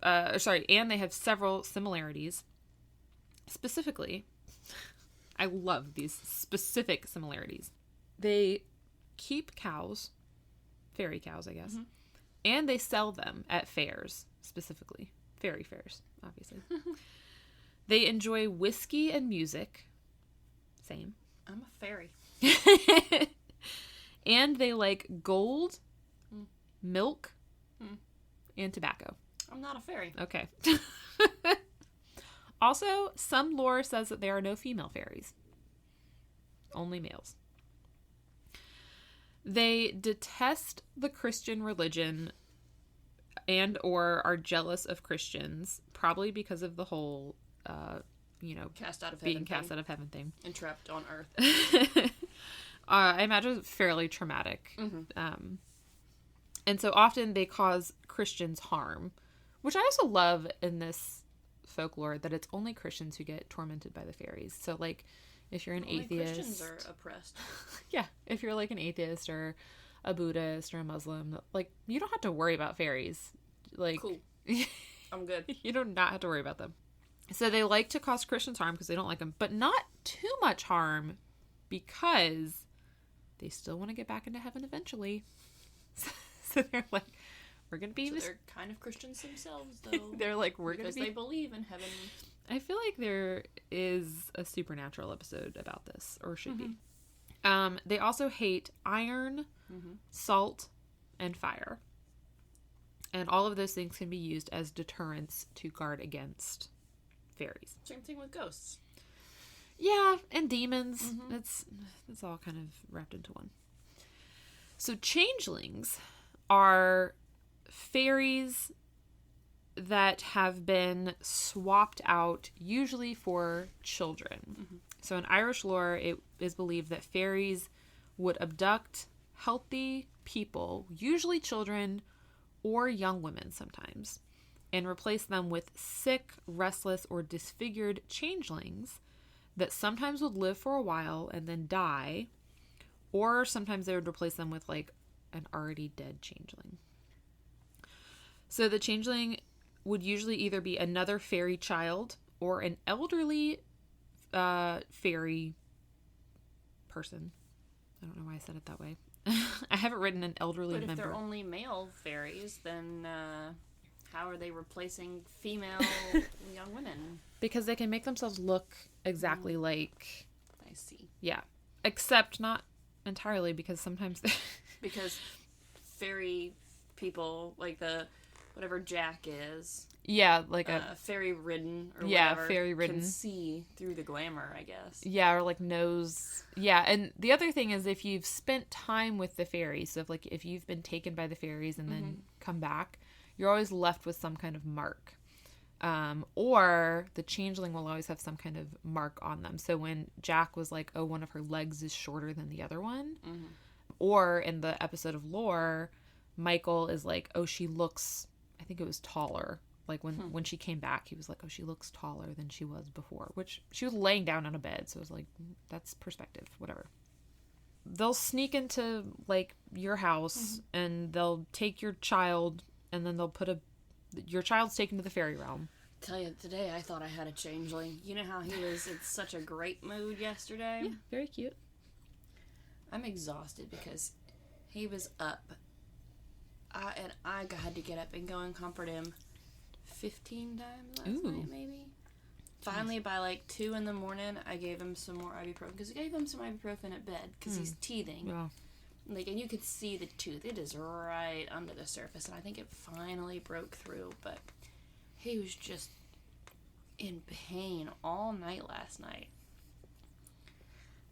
and they have several similarities. Specifically, I love these specific similarities. They keep cows, fairy cows, I guess, and they sell them at fairs, specifically. Fairy fairs, obviously. They enjoy whiskey and music. Same. I'm a fairy. And they like gold, milk, and tobacco. I'm not a fairy. Okay. Also, some lore says that there are no female fairies. Only males. They detest the Christian religion and or are jealous of Christians, probably because of the whole cast out of being heaven cast out of heaven thing. And trapped on earth. I imagine it's fairly traumatic. And so often they cause Christians harm, which I also love in this folklore, that it's only Christians who get tormented by the fairies. So If you're an Only atheist. Christians are oppressed. Yeah. If you're like an atheist or a Buddhist or a Muslim, like, you don't have to worry about fairies. Like, Cool. I'm good. You do not have to worry about them. So they like to cause Christians harm because they don't like them, but not too much harm because they still want to get back into heaven eventually. So they're like, we're going to be... So they're kind of Christians themselves, though. They're like, we're going to be... Because they believe in heaven. I feel like there is a supernatural episode about this, or should be. They also hate iron, salt, and fire. And all of those things can be used as deterrents to guard against fairies. Same thing with ghosts. Yeah, and demons. It's all kind of wrapped into one. So changelings are fairies that have been swapped out, usually for children. So in Irish lore, it is believed that fairies would abduct healthy people, usually children or young women sometimes, and replace them with sick, restless, or disfigured changelings that sometimes would live for a while and then die, or sometimes they would replace them with like an already dead changeling. So the changeling would usually either be another fairy child or an elderly fairy person. I don't know why I said it that way. I haven't written an elderly member. But if they're only male fairies, then how are they replacing female young women? Because they can make themselves look exactly like... I see. Yeah. Except not entirely, because sometimes... Because fairy people, like the... whatever Jack is. Yeah, like a... fairy-ridden or yeah, whatever. fairy-ridden. Can see through the glamour, I guess. Yeah, or like knows... Yeah, and the other thing is if you've spent time with the fairies, so if you've been taken by the fairies and then come back, you're always left with some kind of mark. Or the changeling will always have some kind of mark on them. So when Jack was like, oh, one of her legs is shorter than the other one. Or in the episode of Lore, Michael is like, oh, she looks... I think it was taller. Like when she came back, he was like, oh, she looks taller than she was before, which she was laying down on a bed. So it was like, that's perspective, whatever. They'll sneak into like your house and they'll take your child and then they'll put your child's taken to the fairy realm. Tell you, today I thought I had a changeling. You know how he was in such a great mood yesterday? Yeah, very cute. I'm exhausted because he was up. I had to get up and go and comfort him 15 times last night, maybe. Finally, by like 2 in the morning, I gave him some more ibuprofen. Because I gave him some ibuprofen at bed because he's teething. Yeah. Like, and you could see the tooth. It is right under the surface. And I think it finally broke through. But he was just in pain all night last night.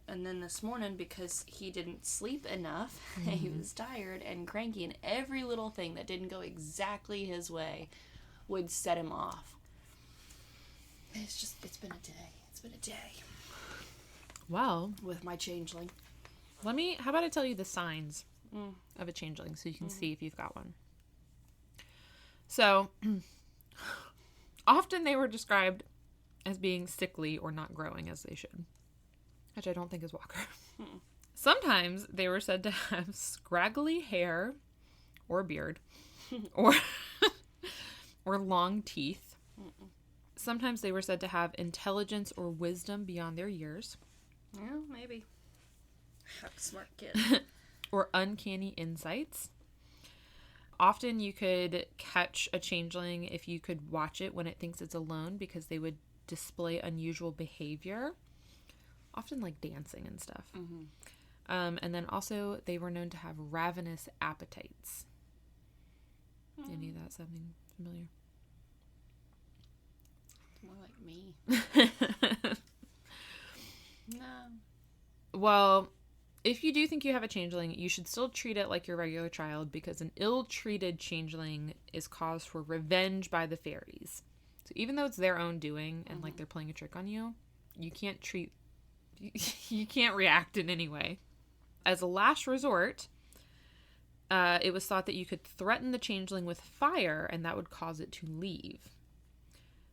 And then this morning, because he didn't sleep enough, he was tired and cranky, and every little thing that didn't go exactly his way would set him off. It's been a day. It's been a day. Well, with my changeling. How about I tell you the signs of a changeling so you can see if you've got one. So, often they were described as being sickly or not growing as they should. Which I don't think is Walker. Sometimes they were said to have scraggly hair or beard or long teeth. Sometimes they were said to have intelligence or wisdom beyond their years. Yeah, maybe. Smart kid. Or uncanny insights. Often you could catch a changeling if you could watch it when it thinks it's alone because they would display unusual behavior. Often like dancing and stuff. And then also they were known to have ravenous appetites. Any of that something familiar? More like me. No. Well, if you do think you have a changeling, you should still treat it like your regular child because an ill-treated changeling is cause for revenge by the fairies. So even though it's their own doing and like they're playing a trick on you, you can't react in any way. As a last resort, it was thought that you could threaten the changeling with fire and that would cause it to leave.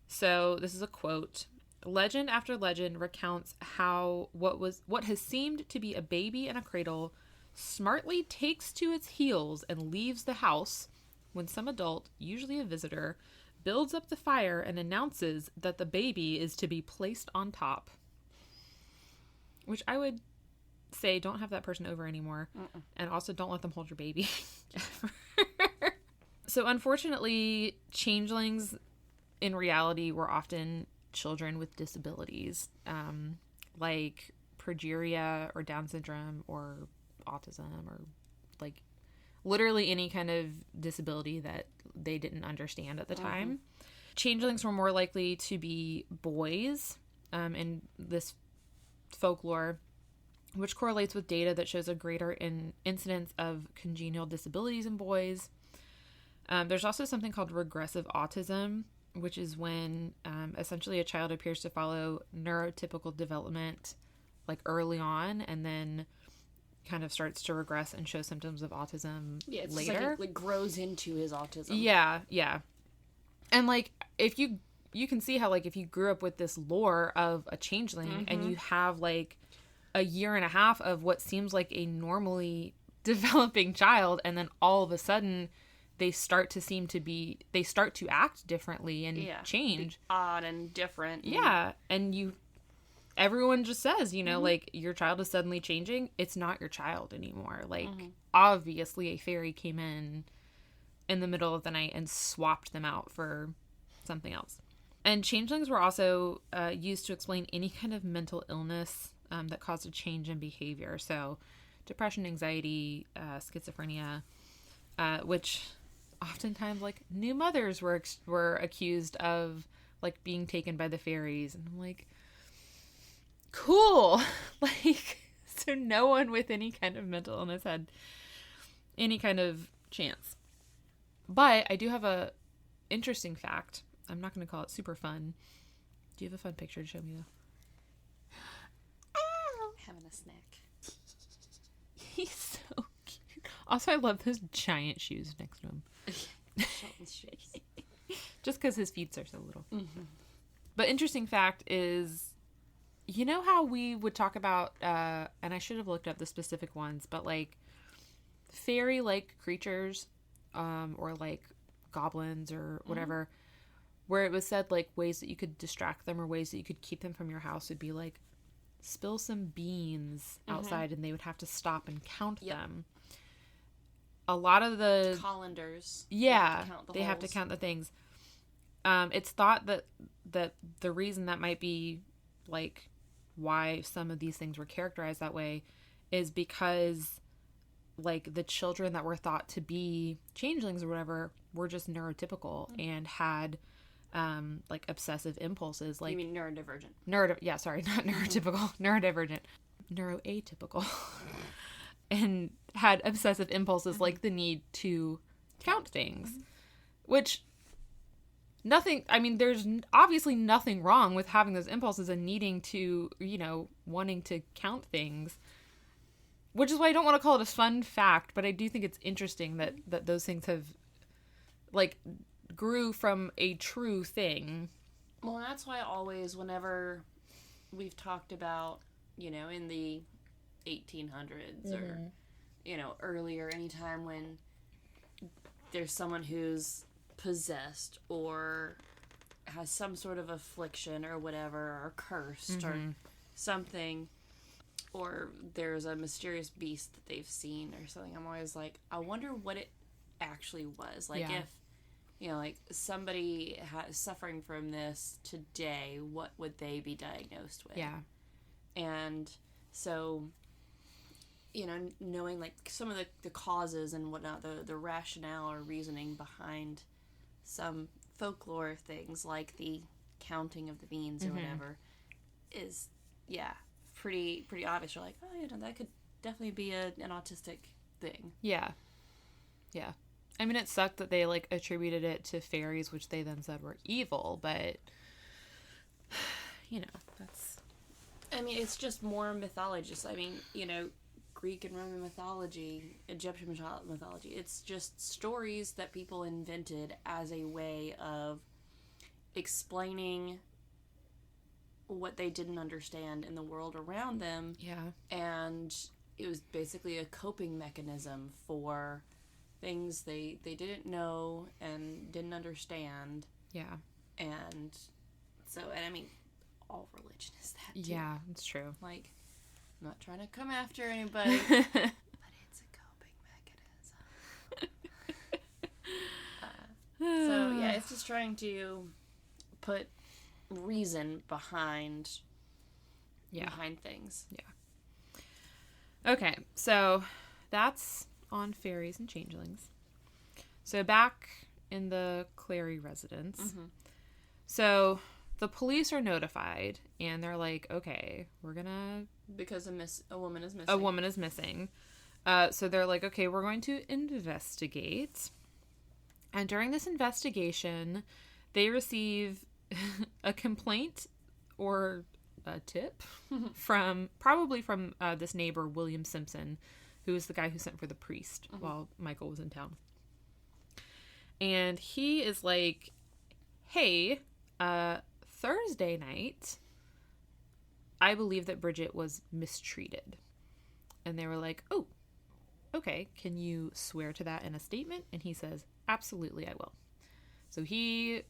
So this is a quote. Legend after legend recounts how what has seemed to be a baby in a cradle smartly takes to its heels and leaves the house when some adult, usually a visitor, builds up the fire and announces that the baby is to be placed on top. Which I would say don't have that person over anymore. And also don't let them hold your baby. So unfortunately, changelings in reality were often children with disabilities, like progeria or Down syndrome or autism or like literally any kind of disability that they didn't understand at the time. Changelings were more likely to be boys in this folklore, which correlates with data that shows a greater incidence of congenital disabilities in boys. There's also something called regressive autism, which is when essentially a child appears to follow neurotypical development like early on and then kind of starts to regress and show symptoms of autism it's later. Like it like grows into his autism. Yeah. And like if you can see how like if you grew up with this lore of a changeling and you have like a year and a half of what seems like a normally developing child and then all of a sudden they start to act differently and change. Odd and different. Yeah. And everyone just says, like your child is suddenly changing. It's not your child anymore. Like obviously a fairy came in the middle of the night and swapped them out for something else. And changelings were also used to explain any kind of mental illness that caused a change in behavior. So depression, anxiety, schizophrenia, which oftentimes like new mothers were accused of like being taken by the fairies. And I'm like, cool. Like, so no one with any kind of mental illness had any kind of chance. But I do have a interesting fact. I'm not going to call it super fun. Do you have a fun picture to show me though? Having a snack. He's so cute. Also, I love those giant shoes next to him. Just because his feet are so little. But interesting fact is, you know how we would talk about, and I should have looked up the specific ones, but like fairy-like creatures, or like goblins or whatever, where it was said like ways that you could distract them or ways that you could keep them from your house would be like spill some beans outside and they would have to stop and count them. A lot of the colanders, they have to count the things. It's thought that the reason that might be like why some of these things were characterized that way is because like the children that were thought to be changelings or whatever were just neurotypical and had like obsessive impulses. Like, you mean neurodivergent? Not neurotypical, neurodivergent, neuroatypical, and had obsessive impulses like the need to count things, which there's obviously nothing wrong with having those impulses and needing to, wanting to count things, which is why I don't want to call it a fun fact, but I do think it's interesting that those things have like grew from a true thing. Well, that's why always whenever we've talked about, in the 1800s or, earlier, anytime when there's someone who's possessed or has some sort of affliction or whatever, or cursed or something, or there's a mysterious beast that they've seen or something, I'm always like, I wonder what it actually was. Like, if, like somebody suffering from this today, what would they be diagnosed with? Yeah. And so, knowing like some of the causes and whatnot, the rationale or reasoning behind some folklore things like the counting of the beans or whatever is, pretty obvious. You're like, oh, that could definitely be an autistic thing. Yeah. I mean, it sucked that they like attributed it to fairies, which they then said were evil, but that's. I mean, it's just more mythologist. I mean, Greek and Roman mythology, Egyptian mythology. It's just stories that people invented as a way of explaining what they didn't understand in the world around them. Yeah. And it was basically a coping mechanism for things they didn't know and didn't understand. Yeah. And so, and I mean, all religion is that too. Yeah, it's true. Like, I'm not trying to come after anybody, but it's a coping mechanism. So, yeah, it's just trying to put reason behind things. Yeah. Okay, so that's on fairies and changelings. So back in the Cleary residence. Mm-hmm. So the police are notified, and they're like, okay, we're gonna... Because a woman is missing. A woman is missing. So they're like, okay, we're going to investigate. And during this investigation, they receive a complaint or a tip probably from this neighbor, William Simpson, who was the guy who sent for the priest while Michael was in town. And he is like, hey, Thursday night, I believe that Bridget was mistreated. And they were like, oh, okay, can you swear to that in a statement? And he says, absolutely, I will. So he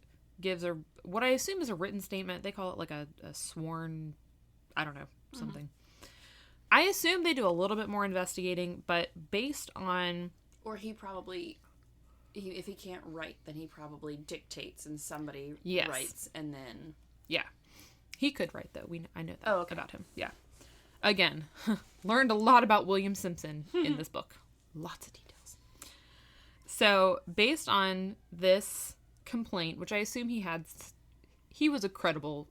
gives what I assume is a written statement. They call it like a sworn, I don't know, something. I assume they do a little bit more investigating, but based on... Or he probably... if he can't write, then he probably dictates and somebody writes and then... Yeah. He could write, though. I know that about him. Yeah. Again, learned a lot about William Simpson in this book. Lots of details. So, based on this complaint, which I assume he was a credible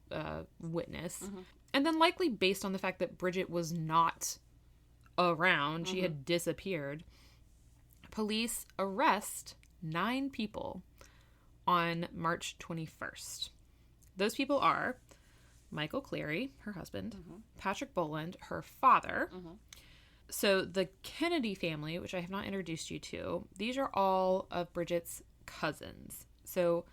witness, and then likely based on the fact that Bridget was not around, she had disappeared, police arrest 9 people on March 21st. Those people are Michael Cleary, her husband, Patrick Boland, her father. So the Kennedy family, which I have not introduced you to, these are all of Bridget's cousins. So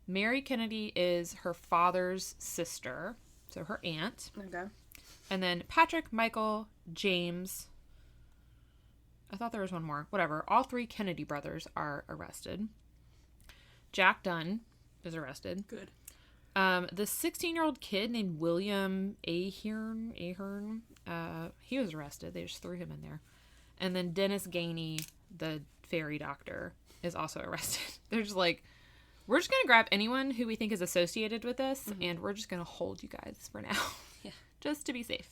Mary Kennedy is her father's sister, so her aunt. Okay. And then Patrick, Michael, James... I thought there was one more. Whatever. All 3 Kennedy brothers are arrested. Jack Dunn is arrested. Good. The 16-year-old kid named William Ahern, he was arrested. They just threw him in there. And then Dennis Gainey, the fairy doctor, is also arrested. They're just like, we're just going to grab anyone who we think is associated with this, and we're just going to hold you guys for now. Yeah. Just to be safe.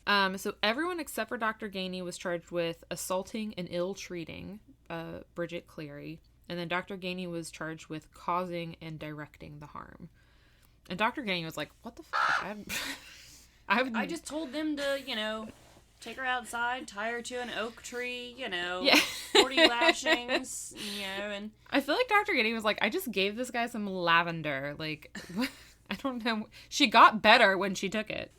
So everyone except for Dr. Gainey was charged with assaulting and ill-treating Bridget Cleary. And then Dr. Gainey was charged with causing and directing the harm. And Dr. Gainey was like, what the fuck? I just told them to, take her outside, tie her to an oak tree, 40 lashings, and... I feel like Dr. Gainey was like, I just gave this guy some lavender. Like, I don't know. She got better when she took it.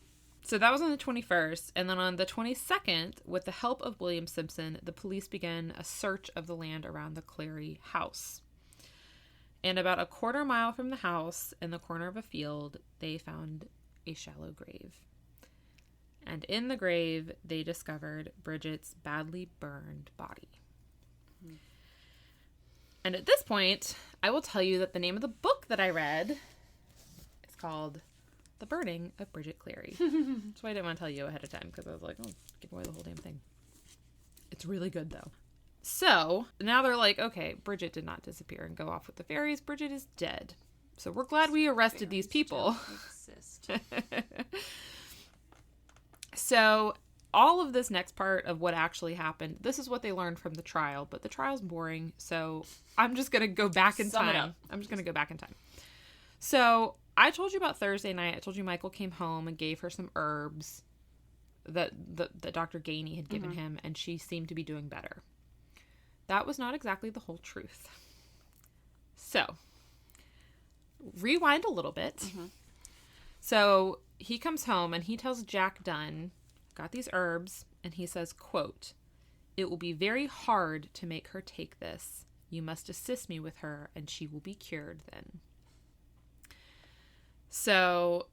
So that was on the 21st, and then on the 22nd, with the help of William Simpson, the police began a search of the land around the Cleary house. And about a quarter mile from the house, in the corner of a field, they found a shallow grave. And in the grave, they discovered Bridget's badly burned body. And at this point, I will tell you that the name of the book that I read is called... The Burning of Bridget Cleary. That's why I didn't want to tell you ahead of time, because I was like, oh, give away the whole damn thing. It's really good, though. So, now they're like, okay, Bridget did not disappear and go off with the fairies. Bridget is dead. So we're glad we arrested these people. So, all of this next part of what actually happened, this is what they learned from the trial, but the trial's boring, so I'm just going to go back in time. I'm just going to go back in time. So... I told you about Thursday night. I told you Michael came home and gave her some herbs that Dr. Gainey had given him, and she seemed to be doing better. That was not exactly the whole truth. So, rewind a little bit. So, he comes home and he tells Jack Dunn, got these herbs, and he says, quote, "It will be very hard to make her take this. You must assist me with her, and she will be cured then." So,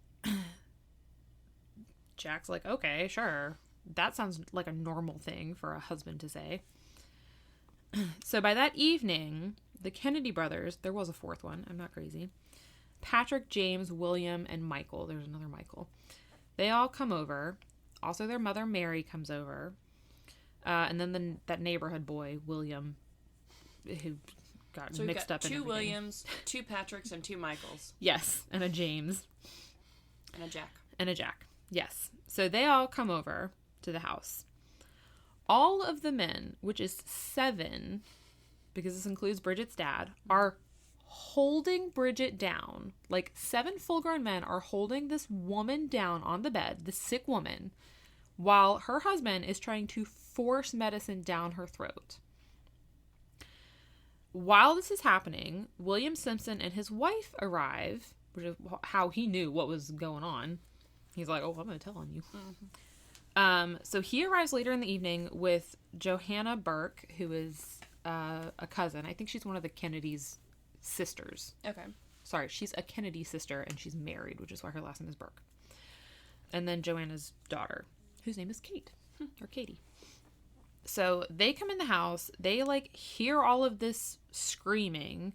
Jack's like, okay, sure. That sounds like a normal thing for a husband to say. So by that evening, the Kennedy brothers, there was a fourth one, I'm not crazy, Patrick, James, William, and Michael, there's another Michael, they all come over. Also, their mother, Mary, comes over. And then that neighborhood boy, William, who got mixed up in everything. 2 Williams, 2 Patricks, and 2 Michaels. Yes, and a James. And a Jack. And a Jack, yes. So they all come over to the house. All of the men, which is 7, because this includes Bridget's dad, are holding Bridget down. Like 7 full-grown men are holding this woman down on the bed, the sick woman, while her husband is trying to force medicine down her throat. While this is happening, William Simpson and his wife arrive, which is how he knew what was going on. He's like, oh, I'm going to tell on you. Mm-hmm. So he arrives later in the evening with Johanna Bourke, who is a cousin. I think she's one of the Kennedy's sisters. Okay. Sorry, she's a Kennedy sister, and she's married, which is why her last name is Bourke. And then Joanna's daughter, whose name is Kate, or Katy. So they come in the house, they like hear all of this screaming,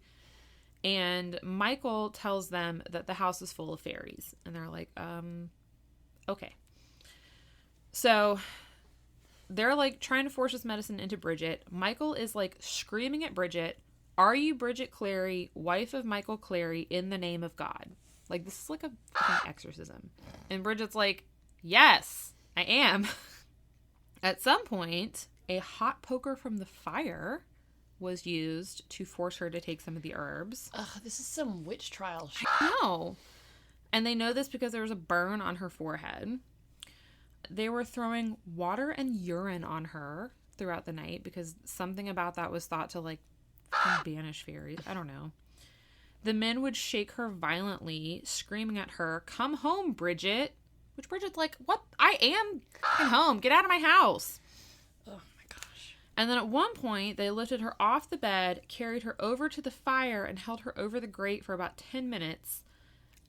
and Michael tells them that the house is full of fairies. And they're like, okay. So they're like trying to force this medicine into Bridget. Michael is like screaming at Bridget, "Are you Bridget Cleary, wife of Michael Cleary, in the name of God?" Like, this is like a fucking exorcism. And Bridget's like, yes, I am. At some point, a hot poker from the fire was used to force her to take some of the herbs. Ugh, this is some witch trial shit. I know. And they know this because there was a burn on her forehead. They were throwing water and urine on her throughout the night because something about that was thought to, like, banish fairies. I don't know. The men would shake her violently, screaming at her, "Come home, Bridget." Which Bridget's like, what? I am coming home. Get out of my house. Oh my gosh. And then at one point, they lifted her off the bed, carried her over to the fire, and held her over the grate for about 10 minutes,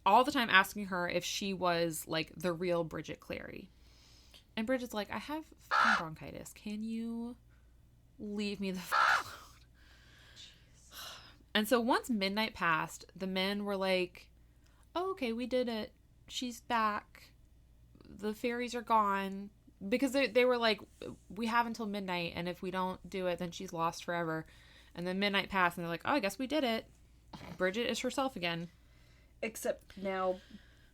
all the time asking her if she was, like, the real Bridget Cleary. And Bridget's like, I have fucking bronchitis. Can you leave me the fuck alone? And so once midnight passed, the men were like, oh, okay, we did it. She's back. The fairies are gone. Because they were like, we have until midnight, and if we don't do it, then she's lost forever. And then midnight passed, and they're like, oh, I guess we did it. Bridget is herself again. Except now,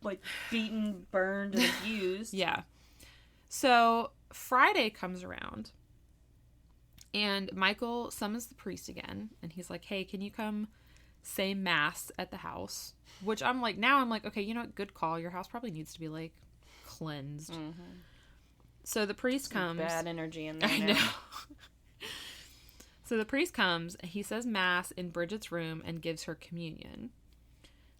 like, beaten, burned, and abused. Yeah. So Friday comes around, and Michael summons the priest again, and he's like, hey, can you come say mass at the house? Which I'm like, okay, you know what? Good call. Your house probably needs to be, like, cleansed. Mm-hmm. So the priest comes. Bad energy in there. I know. So the priest comes, he says mass in Bridget's room and gives her communion.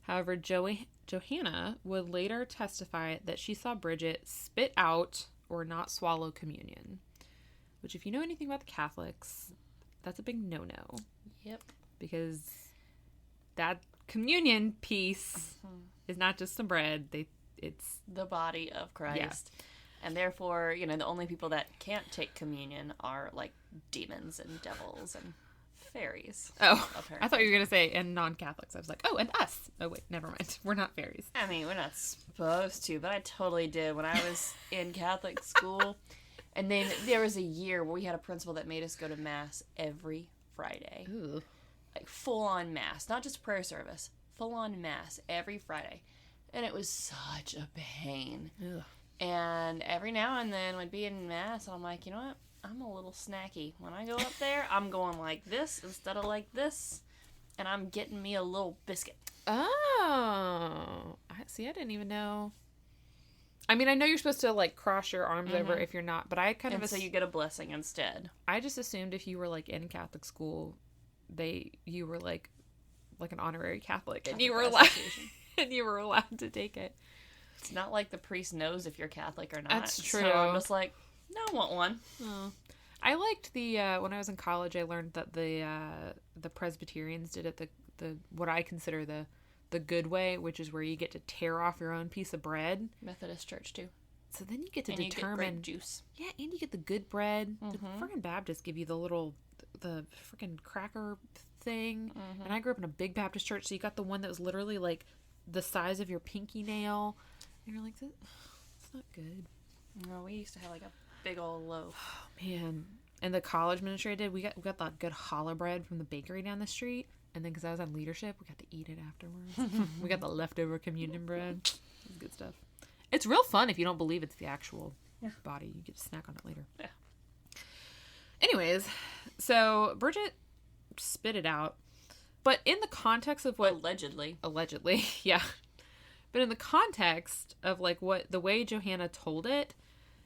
However, Johanna would later testify that she saw Bridget spit out or not swallow communion. Which, if you know anything about the Catholics, that's a big no-no. Yep. Because that communion piece is not just some bread. It's the body of Christ. Yeah. And therefore, you know, the only people that can't take communion are, like, demons and devils and fairies. Oh, apparently. I thought you were going to say, and non-Catholics. I was like, oh, and us. Oh, wait, never mind. We're not fairies. I mean, we're not supposed to, but I totally did when I was in Catholic school. And then there was a year where we had a principal that made us go to Mass every Friday. Ooh. Like, full-on Mass. Not just prayer service. Full-on Mass every Friday. And it was such a pain. Ugh. And every now and then we'd be in Mass, and I'm like, you know what? I'm a little snacky. When I go up there, I'm going like this instead of like this. And I'm getting me a little biscuit. Oh. I didn't even know. I mean, I know you're supposed to, like, cross your arms over if you're not, but I kind of... so you get a blessing instead. I just assumed if you were, like, in Catholic school, you were, like an honorary Catholic and you were allowed... and you were allowed to take it. It's not like the priest knows if you're Catholic or not. That's true. So I'm just like, no, I want one. Oh. I liked the, when I was in college, I learned that the Presbyterians did it, the what I consider the the good way, which is where you get to tear off your own piece of bread. Methodist church too. So then you get to and determine you get grape juice. Yeah, and you get the good bread. The freaking Baptists give you the freaking cracker thing. And I grew up in a big Baptist church, so you got the one that was literally like the size of your pinky nail. And you're like, it's not good. No, we used to have like a big old loaf. Oh, man. And the college ministry I did, we got that good challah bread from the bakery down the street. And then because I was on leadership, we got to eat it afterwards. We got the leftover communion bread. It was good stuff. It's real fun if you don't believe it's the actual body. You get to snack on it later. Yeah. Anyways, so Bridget spit it out. But in the context of what... Allegedly, yeah. But in the context of, like, what the way Johanna told it,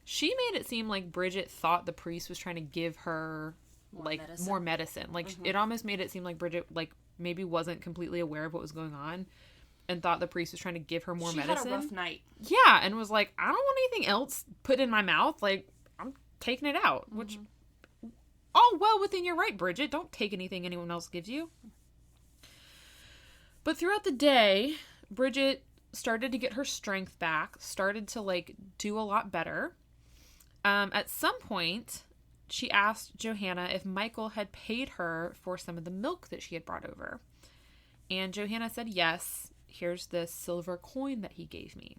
she made it seem like Bridget thought the priest was trying to give her, more medicine. Like, it almost made it seem like Bridget, like, maybe wasn't completely aware of what was going on and thought the priest was trying to give her more medicine. She had a rough night. Yeah, and was like, I don't want anything else put in my mouth. Like, I'm taking it out. Which, all well within your right, Bridget. Don't take anything anyone else gives you. But throughout the day, Bridget started to get her strength back, started to, like, do a lot better. At some point, she asked Johanna if Michael had paid her for some of the milk that she had brought over. And Johanna said yes. Here's this silver coin that he gave me.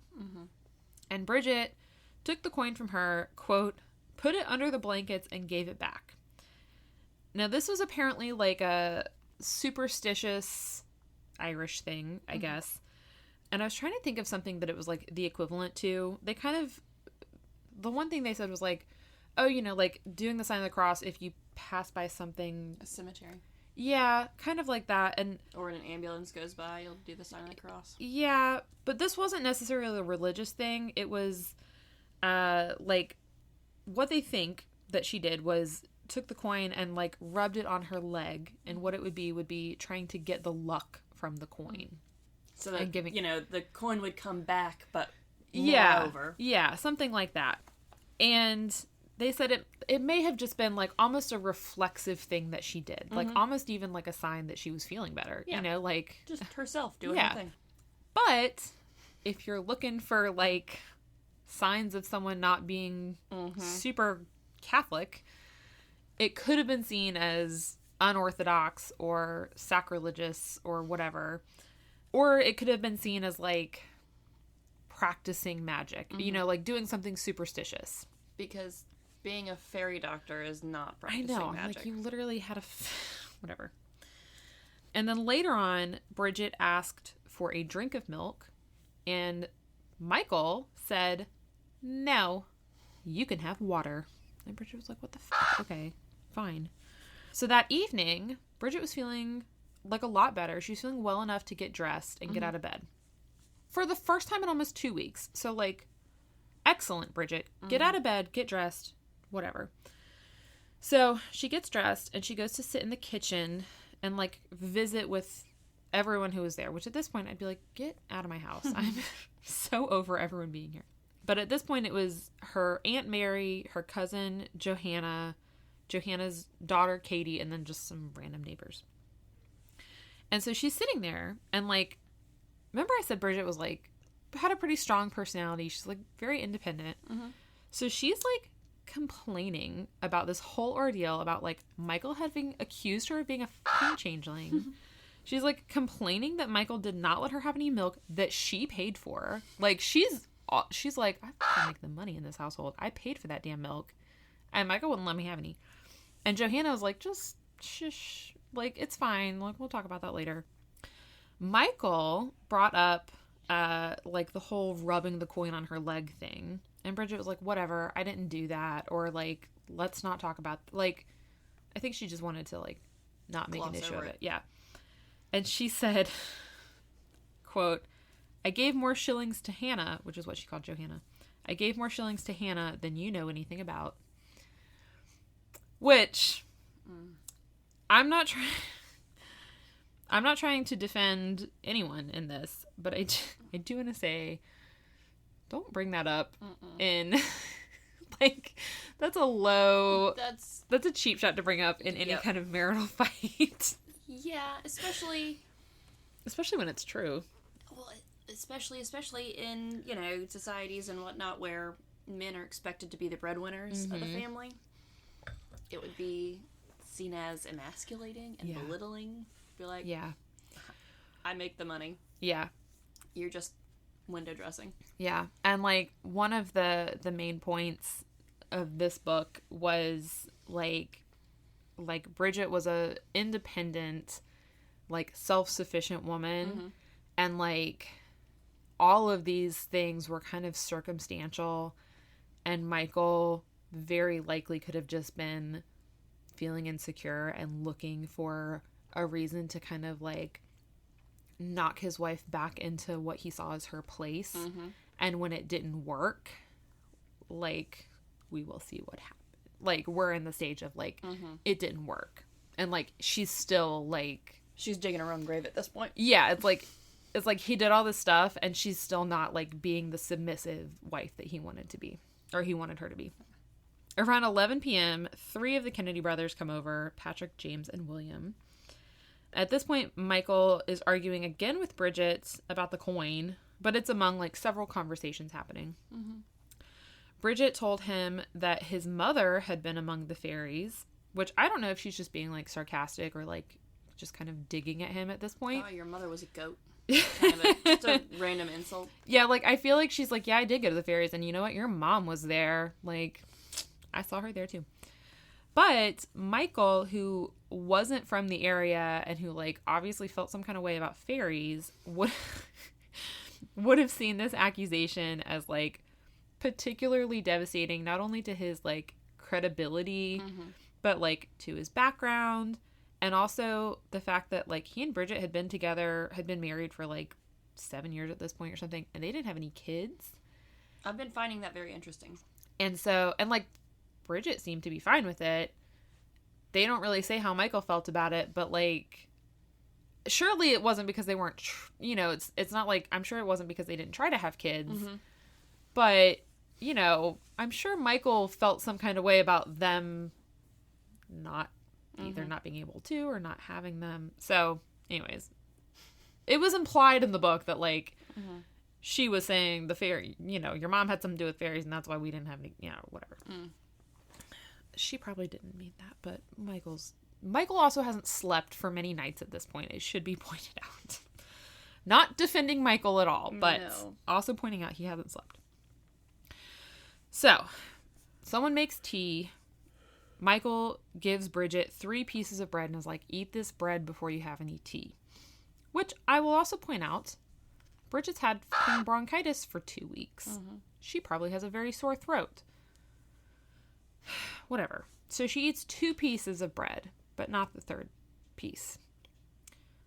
And Bridget took the coin from her, quote, put it under the blankets and gave it back. Now, this was apparently like a superstitious Irish thing, I guess. And I was trying to think of something that it was like the equivalent to. They kind of, the one thing they said was like, oh, you know, like doing the sign of the cross if you pass by something. A cemetery. Yeah, kind of like that. And or when an ambulance goes by, you'll do the sign of the cross. Yeah, but this wasn't necessarily a religious thing. It was, like, what they think that she did was took the coin and, like, rubbed it on her leg. And what it would be trying to get the luck from the coin. So that, the coin would come back, but over. Yeah, something like that. And they said it may have just been, like, almost a reflexive thing that she did. Like, almost even, like, a sign that she was feeling better. Yeah. You know, like... Just herself doing her thing. But, if you're looking for, like, signs of someone not being super Catholic, it could have been seen as unorthodox or sacrilegious or whatever. Or it could have been seen as, like, practicing magic. You know, like, doing something superstitious. Because... being a fairy doctor is not practicing magic. Like, you literally had whatever. And then later on, Bridget asked for a drink of milk, and Michael said, no, you can have water. And Bridget was like, what the fuck? Okay, fine. So that evening, Bridget was feeling, like, a lot better. She was feeling well enough to get dressed and get out of bed. For the first time in almost 2 weeks. So, like, excellent, Bridget. Get out of bed, get dressed. Whatever. So she gets dressed and she goes to sit in the kitchen and, like, visit with everyone who was there, which at this point I'd be like, get out of my house. I'm so over everyone being here. But at this point it was her Aunt Mary, her cousin Johanna, Johanna's daughter Katy, and then just some random neighbors. And so she's sitting there and, like, remember I said Bridget was, like, had a pretty strong personality. She's, like, very independent. So she's, like, complaining about this whole ordeal about, like, Michael having accused her of being a fucking changeling. She's, like, complaining that Michael did not let her have any milk that she paid for. Like, she's like, I fucking make the money in this household. I paid for that damn milk. And Michael wouldn't let me have any. And Johanna was like, just shush. Like, it's fine. Like, we'll talk about that later. Michael brought up, like, the whole rubbing the coin on her leg thing. And Bridget was like, whatever, I didn't do that. Or, like, let's not talk about... Like, I think she just wanted to, like, not make an issue of it. Yeah. And she said, quote, I gave more shillings to Hannah, which is what she called Johanna. I gave more shillings to Hannah than you know anything about. Which, I'm not trying to defend anyone in this, but I do want to say... Don't bring that up in, like, that's a cheap shot to bring up in any kind of marital fight. Yeah, especially Especially when it's true. Well, especially in, societies and whatnot where men are expected to be the breadwinners of the family. It would be seen as emasculating and belittling. Be like, I make the money. Yeah. You're just window dressing. Yeah. And, like, one of the main points of this book was, like Bridget was a independent, like, self-sufficient woman. And, like, all of these things were kind of circumstantial. And Michael very likely could have just been feeling insecure and looking for a reason to kind of, like, knock his wife back into what he saw as her place. And when it didn't work, like, we will see what happened. Like, we're in the stage of, like, it didn't work. And, like, she's still, like... She's digging her own grave at this point. Yeah, it's like he did all this stuff, and she's still not, like, being the submissive wife that he wanted to be. Or he wanted her to be. Around 11 p.m., 3 of the Kennedy brothers come over, Patrick, James, and William. At this point, Michael is arguing again with Bridget about the coin, but it's among, like, several conversations happening. Bridget told him that his mother had been among the fairies, which I don't know if she's just being, like, sarcastic or, like, just kind of digging at him at this point. Oh, your mother was a goat. Just a random insult. Yeah, like, I feel like she's like, yeah, I did go to the fairies, and you know what? Your mom was there. Like, I saw her there, too. But Michael, who wasn't from the area and who, like, obviously felt some kind of way about fairies, would have seen this accusation as, like, particularly devastating, not only to his, like, credibility, but, like, to his background. And also the fact that, like, he and Bridget had been married for, like, 7 years at this point or something, and they didn't have any kids. I've been finding that very interesting. And so, and, like, Bridget seemed to be fine with it. They don't really say how Michael felt about it, but, like, surely it wasn't because they weren't, it's not like, I'm sure it wasn't because they didn't try to have kids. But, I'm sure Michael felt some kind of way about them not either not being able to or not having them. So, anyways, it was implied in the book that, like, she was saying the fairy, your mom had something to do with fairies and that's why we didn't have any, whatever. She probably didn't mean that, but Michael also hasn't slept for many nights at this point. It should be pointed out. Not defending Michael at all, but also pointing out he hasn't slept. So, someone makes tea. Michael gives Bridget 3 pieces of bread and is like, eat this bread before you have any tea. Which I will also point out, Bridget's had bronchitis for 2 weeks. She probably has a very sore throat. Whatever. So she eats 2 pieces of bread, but not the 3rd piece.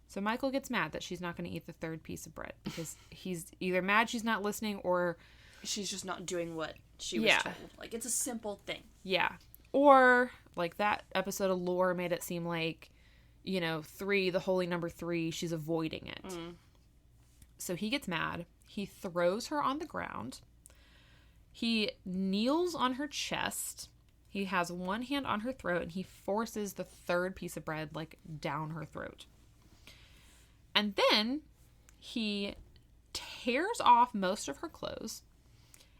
So Michael gets mad that she's not going to eat the 3rd piece of bread because he's either mad she's not listening or... she's just not doing what she was told. Like, it's a simple thing. Yeah. Or, like, that episode of Lore made it seem like, 3, the holy number 3, she's avoiding it. So he gets mad. He throws her on the ground. He kneels on her chest. He has one hand on her throat, and he forces the 3rd piece of bread, like, down her throat. And then he tears off most of her clothes,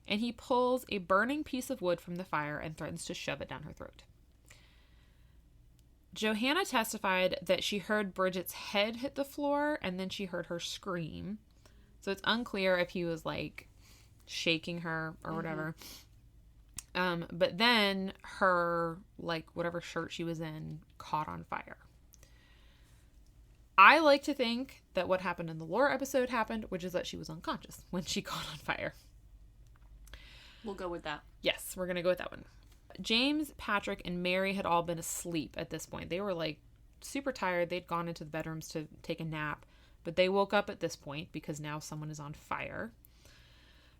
and he pulls a burning piece of wood from the fire and threatens to shove it down her throat. Johanna testified that she heard Bridget's head hit the floor, and then she heard her scream. So it's unclear if he was, like, shaking her or whatever. But then her, like, whatever shirt she was in caught on fire. I like to think that what happened in the Lore episode happened, which is that she was unconscious when she caught on fire. We'll go with that. Yes, we're going to go with that one. James, Patrick, and Mary had all been asleep at this point. They were, like, super tired. They'd gone into the bedrooms to take a nap, but they woke up at this point because now someone is on fire.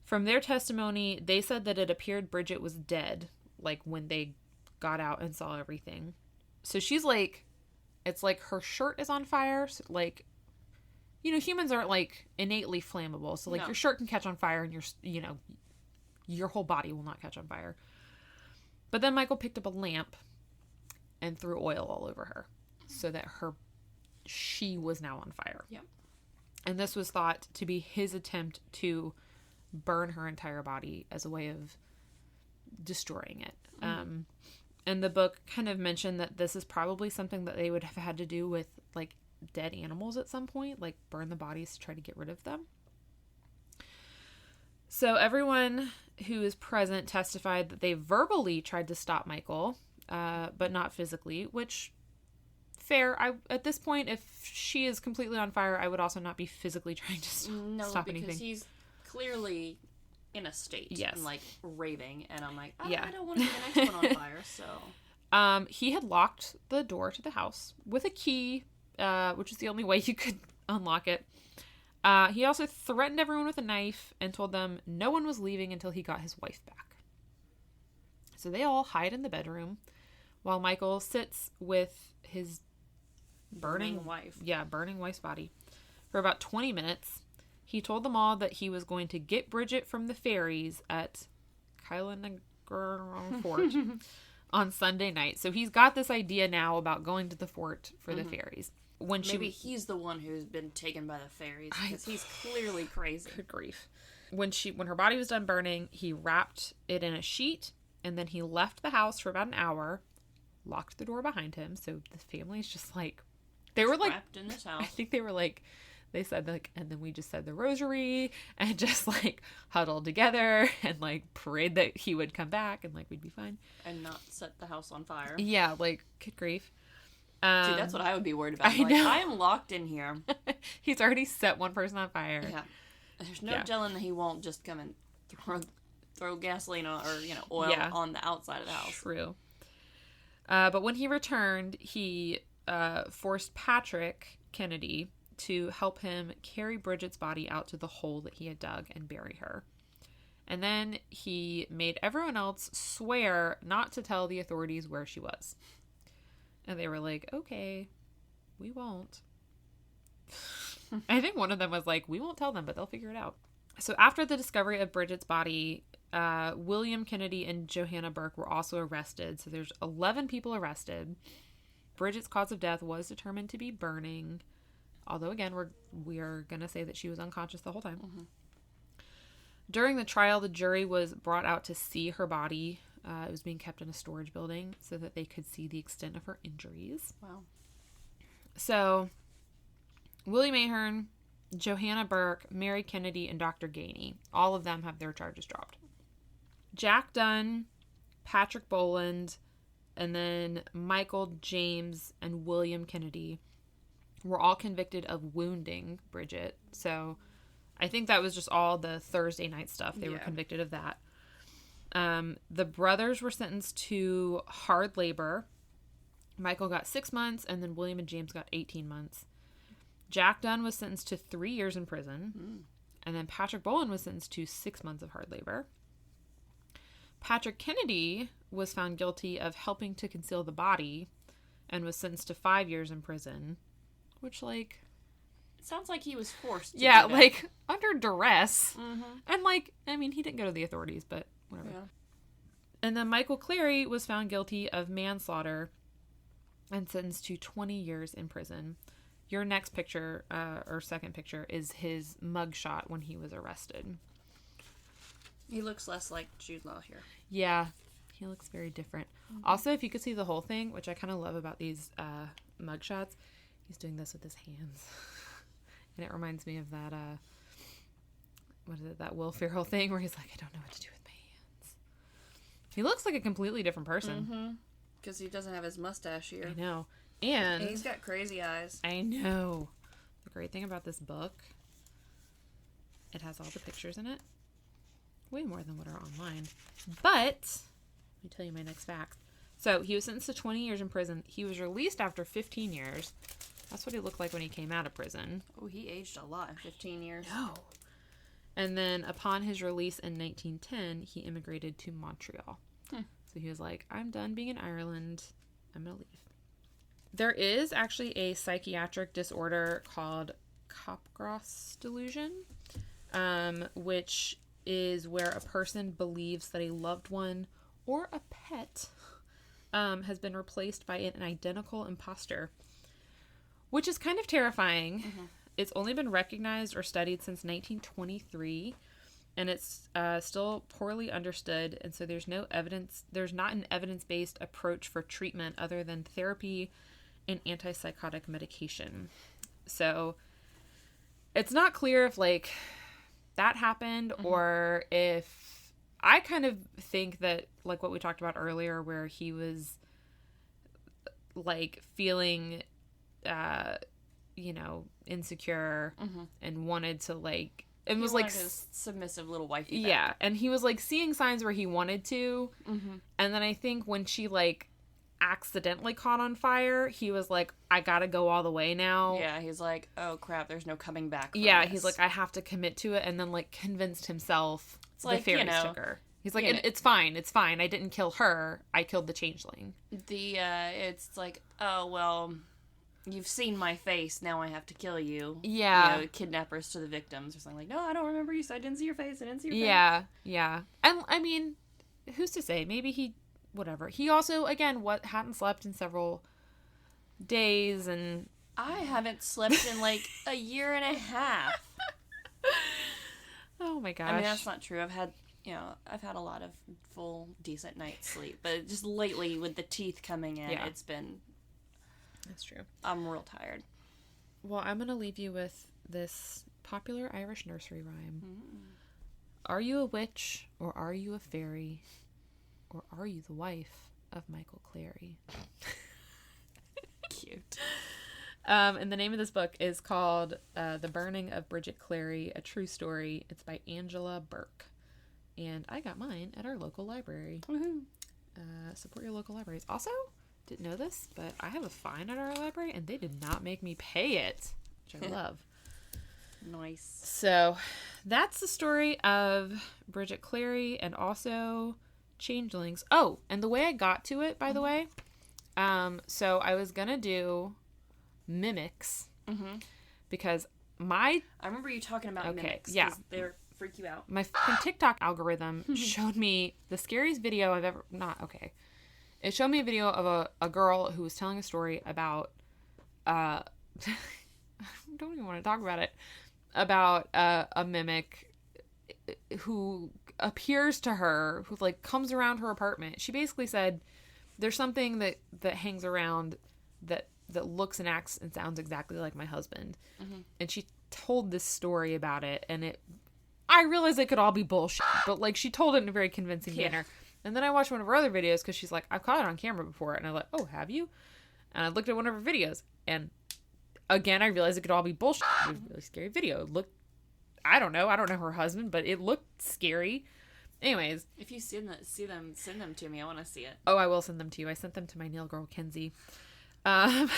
From their testimony, they said that it appeared Bridget was dead, like, when they got out and saw everything. So she's, like, it's like her shirt is on fire. So, like, humans aren't, like, innately flammable. So, like, your shirt can catch on fire and your whole body will not catch on fire. But then Michael picked up a lamp and threw oil all over her so that she was now on fire. Yep. And this was thought to be his attempt to burn her entire body as a way of destroying it. And the book kind of mentioned that this is probably something that they would have had to do with, like, dead animals at some point, like burn the bodies to try to get rid of them. So everyone who is present testified that they verbally tried to stop Michael, but not physically, which, fair. At this point, if she is completely on fire, I would also not be physically trying to stop anything. Because he's clearly in a state. Yes. And, like, raving. And I'm like, Yeah. I don't want to get the next one on fire, so. He had locked the door to the house with a key, which is the only way you could unlock it. He also threatened everyone with a knife and told them no one was leaving until he got his wife back. So they all hide in the bedroom while Michael sits with his burning wife. Yeah, burning wife's body for about 20 minutes. He told them all that he was going to get Bridget from the Fairies at Fort on Sunday night. So he's got this idea now about going to the fort for the Fairies. Maybe he's the one who's been taken by the Fairies, because he's clearly crazy. Good grief. When her body was done burning, he wrapped it in a sheet, and then he left the house for about an hour, locked the door behind him. So the family's just like, they were like, trapped in this house. I think they were like, they said, like, and then we just said the rosary and just, like, huddled together and, like, prayed that he would come back and, like, we'd be fine. And not set the house on fire. Yeah, like, good grief. Dude, that's what I would be worried about. I am locked in here. He's already set one person on fire. Yeah. There's no telling that he won't just come and throw gasoline or, oil on the outside of the house. True. But when he returned, he forced Patrick Kennedy to help him carry Bridget's body out to the hole that he had dug and bury her. And then he made everyone else swear not to tell the authorities where she was. And they were like, okay, we won't. I think one of them was like, we won't tell them, but they'll figure it out. So after the discovery of Bridget's body, William Kennedy and Johanna Bourke were also arrested. So there's 11 people arrested. Bridget's cause of death was determined to be burning. Although, again, we are going to say that she was unconscious the whole time. Mm-hmm. During the trial, the jury was brought out to see her body. It was being kept in a storage building so that they could see the extent of her injuries. Wow. So, William Ahern, Johanna Bourke, Mary Kennedy, and Dr. Gainey, all of them have their charges dropped. Jack Dunn, Patrick Boland, and then Michael, James, and William Kennedy were all convicted of wounding Bridget. So I think that was just all the Thursday night stuff. They were convicted of that. The brothers were sentenced to hard labor. Michael got 6 months, and then William and James got 18 months. Jack Dunn was sentenced to 3 years in prison. And then Patrick Boland was sentenced to 6 months of hard labor. Patrick Kennedy was found guilty of helping to conceal the body and was sentenced to 5 years in prison. Which, like... It sounds like he was forced to do that. Like, under duress. Mm-hmm. And, like, I mean, he didn't go to the authorities, but whatever. Yeah. And then Michael Cleary was found guilty of manslaughter and sentenced to 20 years in prison. Your next picture, or second picture, is his mugshot when he was arrested. He looks less like Jude Law here. Yeah, he looks very different. Mm-hmm. Also, if you could see the whole thing, which I kind of love about these mugshots, he's doing this with his hands. And it reminds me of that, that Will Ferrell thing where he's like, I don't know what to do with my hands. He looks like a completely different person. Because he doesn't have his mustache here. I know. And he's got crazy eyes. I know. The great thing about this book, it has all the pictures in it. Way more than what are online. But, let me tell you my next fact. So, he was sentenced to 20 years in prison. He was released after 15 years. That's what he looked like when he came out of prison. Oh, he aged a lot in 15 years. No. And then, upon his release in 1910, he immigrated to Montreal. So, he was like, I'm done being in Ireland. I'm going to leave. There is actually a psychiatric disorder called Capgras delusion, which is where a person believes that a loved one or a pet has been replaced by an identical imposter, which is kind of terrifying. It's only been recognized or studied since 1923, and it's still poorly understood. And so there's no evidence. There's not an evidence-based approach for treatment other than therapy and antipsychotic medication. So it's not clear if like that happened or if I kind of think that like what we talked about earlier, where he was like feeling, insecure and wanted to like, it was like his submissive little wifey. Yeah. And he was like seeing signs where he wanted to. And then I think when she like accidentally caught on fire, he was like, I gotta go all the way now. Yeah, he's like, oh crap, there's no coming back from this. He's like, I have to commit to it, and then like convinced himself it's like, the fairies took her. He's like, it's fine, I didn't kill her, I killed the changeling. It's like, oh well, you've seen my face, now I have to kill you. Yeah. Kidnappers to the victims or something like, no, I don't remember you, so I didn't see your face, face. Yeah. And I mean, who's to say, maybe whatever. He also, again, hadn't slept in several days, and I haven't slept in like a year and a half. Oh my gosh. I mean, that's not true. I've had a lot of full, decent night's sleep, but just lately with the teeth coming in, it's been... That's true. I'm real tired. Well, I'm going to leave you with this popular Irish nursery rhyme. Are you a witch, or are you a fairy? Or are you the wife of Michael Cleary? Cute. And the name of this book is called The Burning of Bridget Cleary, A True Story. It's by Angela Bourke. And I got mine at our local library. Woohoo. Support your local libraries. Also, didn't know this, but I have a fine at our library, and they did not make me pay it, which I love. Nice. So that's the story of Bridget Cleary and also... Changelings. Oh, and the way I got to it, by the way, so I was gonna do mimics because I remember you talking about mimics. Yeah, they freak you out. My fucking TikTok algorithm showed me the scariest video I've ever It showed me a video of a girl who was telling a story about I don't even want to talk about it, about a mimic who appears to her, who like comes around her apartment. She basically said there's something that hangs around that looks and acts and sounds exactly like my husband. And she told this story about it, and I realized it could all be bullshit, but like she told it in a very convincing manner. And then I watched one of her other videos because she's like, I've caught it on camera before, and I'm like, oh, have you? And I looked at one of her videos, and again I realized it could all be bullshit. It was a really scary video. It looked, I don't know her husband, but it looked scary. Anyways. If you see them, send them to me. I want to see it. Oh, I will send them to you. I sent them to my nail girl, Kenzie. And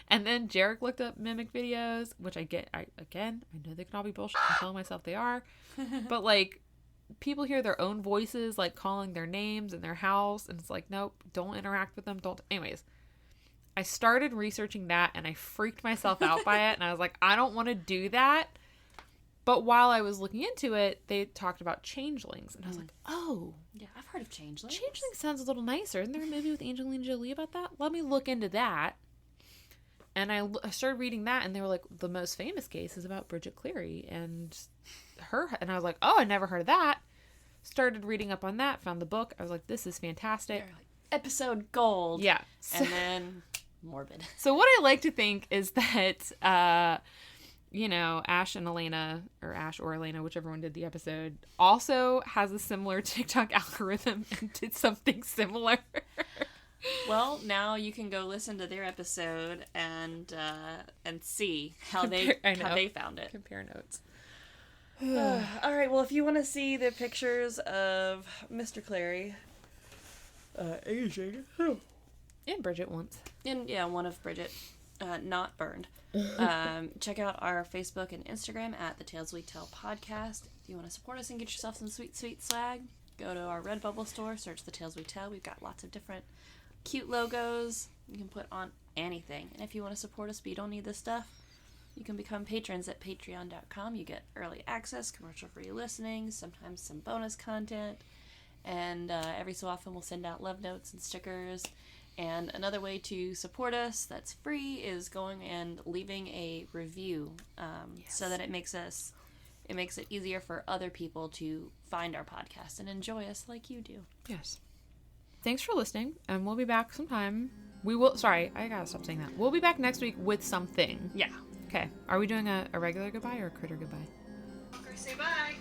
then Jarek looked up mimic videos, which I know they can all be bullshit. I'm telling myself they are. But, like, people hear their own voices, like, calling their names in their house, and it's like, nope, don't interact with them. Anyways. I started researching that, and I freaked myself out by it, and I was like, I don't want to do that. But while I was looking into it, they talked about changelings. And I was like, oh. Yeah, I've heard of changelings. Changeling sounds a little nicer. Isn't there a movie with Angelina Jolie about that? Let me look into that. And I started reading that, and they were like, the most famous case is about Bridget Cleary and her. And I was like, oh, I never heard of that. Started reading up on that, found the book. I was like, this is fantastic. Like, episode gold. Yeah. And then morbid. So what I like to think is that... Ash and Elena, or Ash or Elena, whichever one did the episode, also has a similar TikTok algorithm and did something similar. Well, now you can go listen to their episode and see how they found it. Compare notes. All right. Well, if you want to see the pictures of Mr. Cleary, Asian, and Bridget once, and one of Bridget. Not burned. Check out our Facebook and Instagram at the Tales We Tell podcast. If you want to support us and get yourself some sweet, sweet swag, go to our Redbubble store, search the Tales We Tell. We've got lots of different cute logos you can put on anything. And if you want to support us but you don't need this stuff, you can become patrons at patreon.com. You get early access, commercial-free listening, sometimes some bonus content, and every so often we'll send out love notes and stickers. And another way to support us that's free is going and leaving a review, so that it makes it easier for other people to find our podcast and enjoy us like you do. Yes. Thanks for listening, and we'll be back sometime. Sorry, I gotta stop saying that. We'll be back next week with something. Yeah. Okay. Are we doing a regular goodbye or a critter goodbye? Okay, say bye.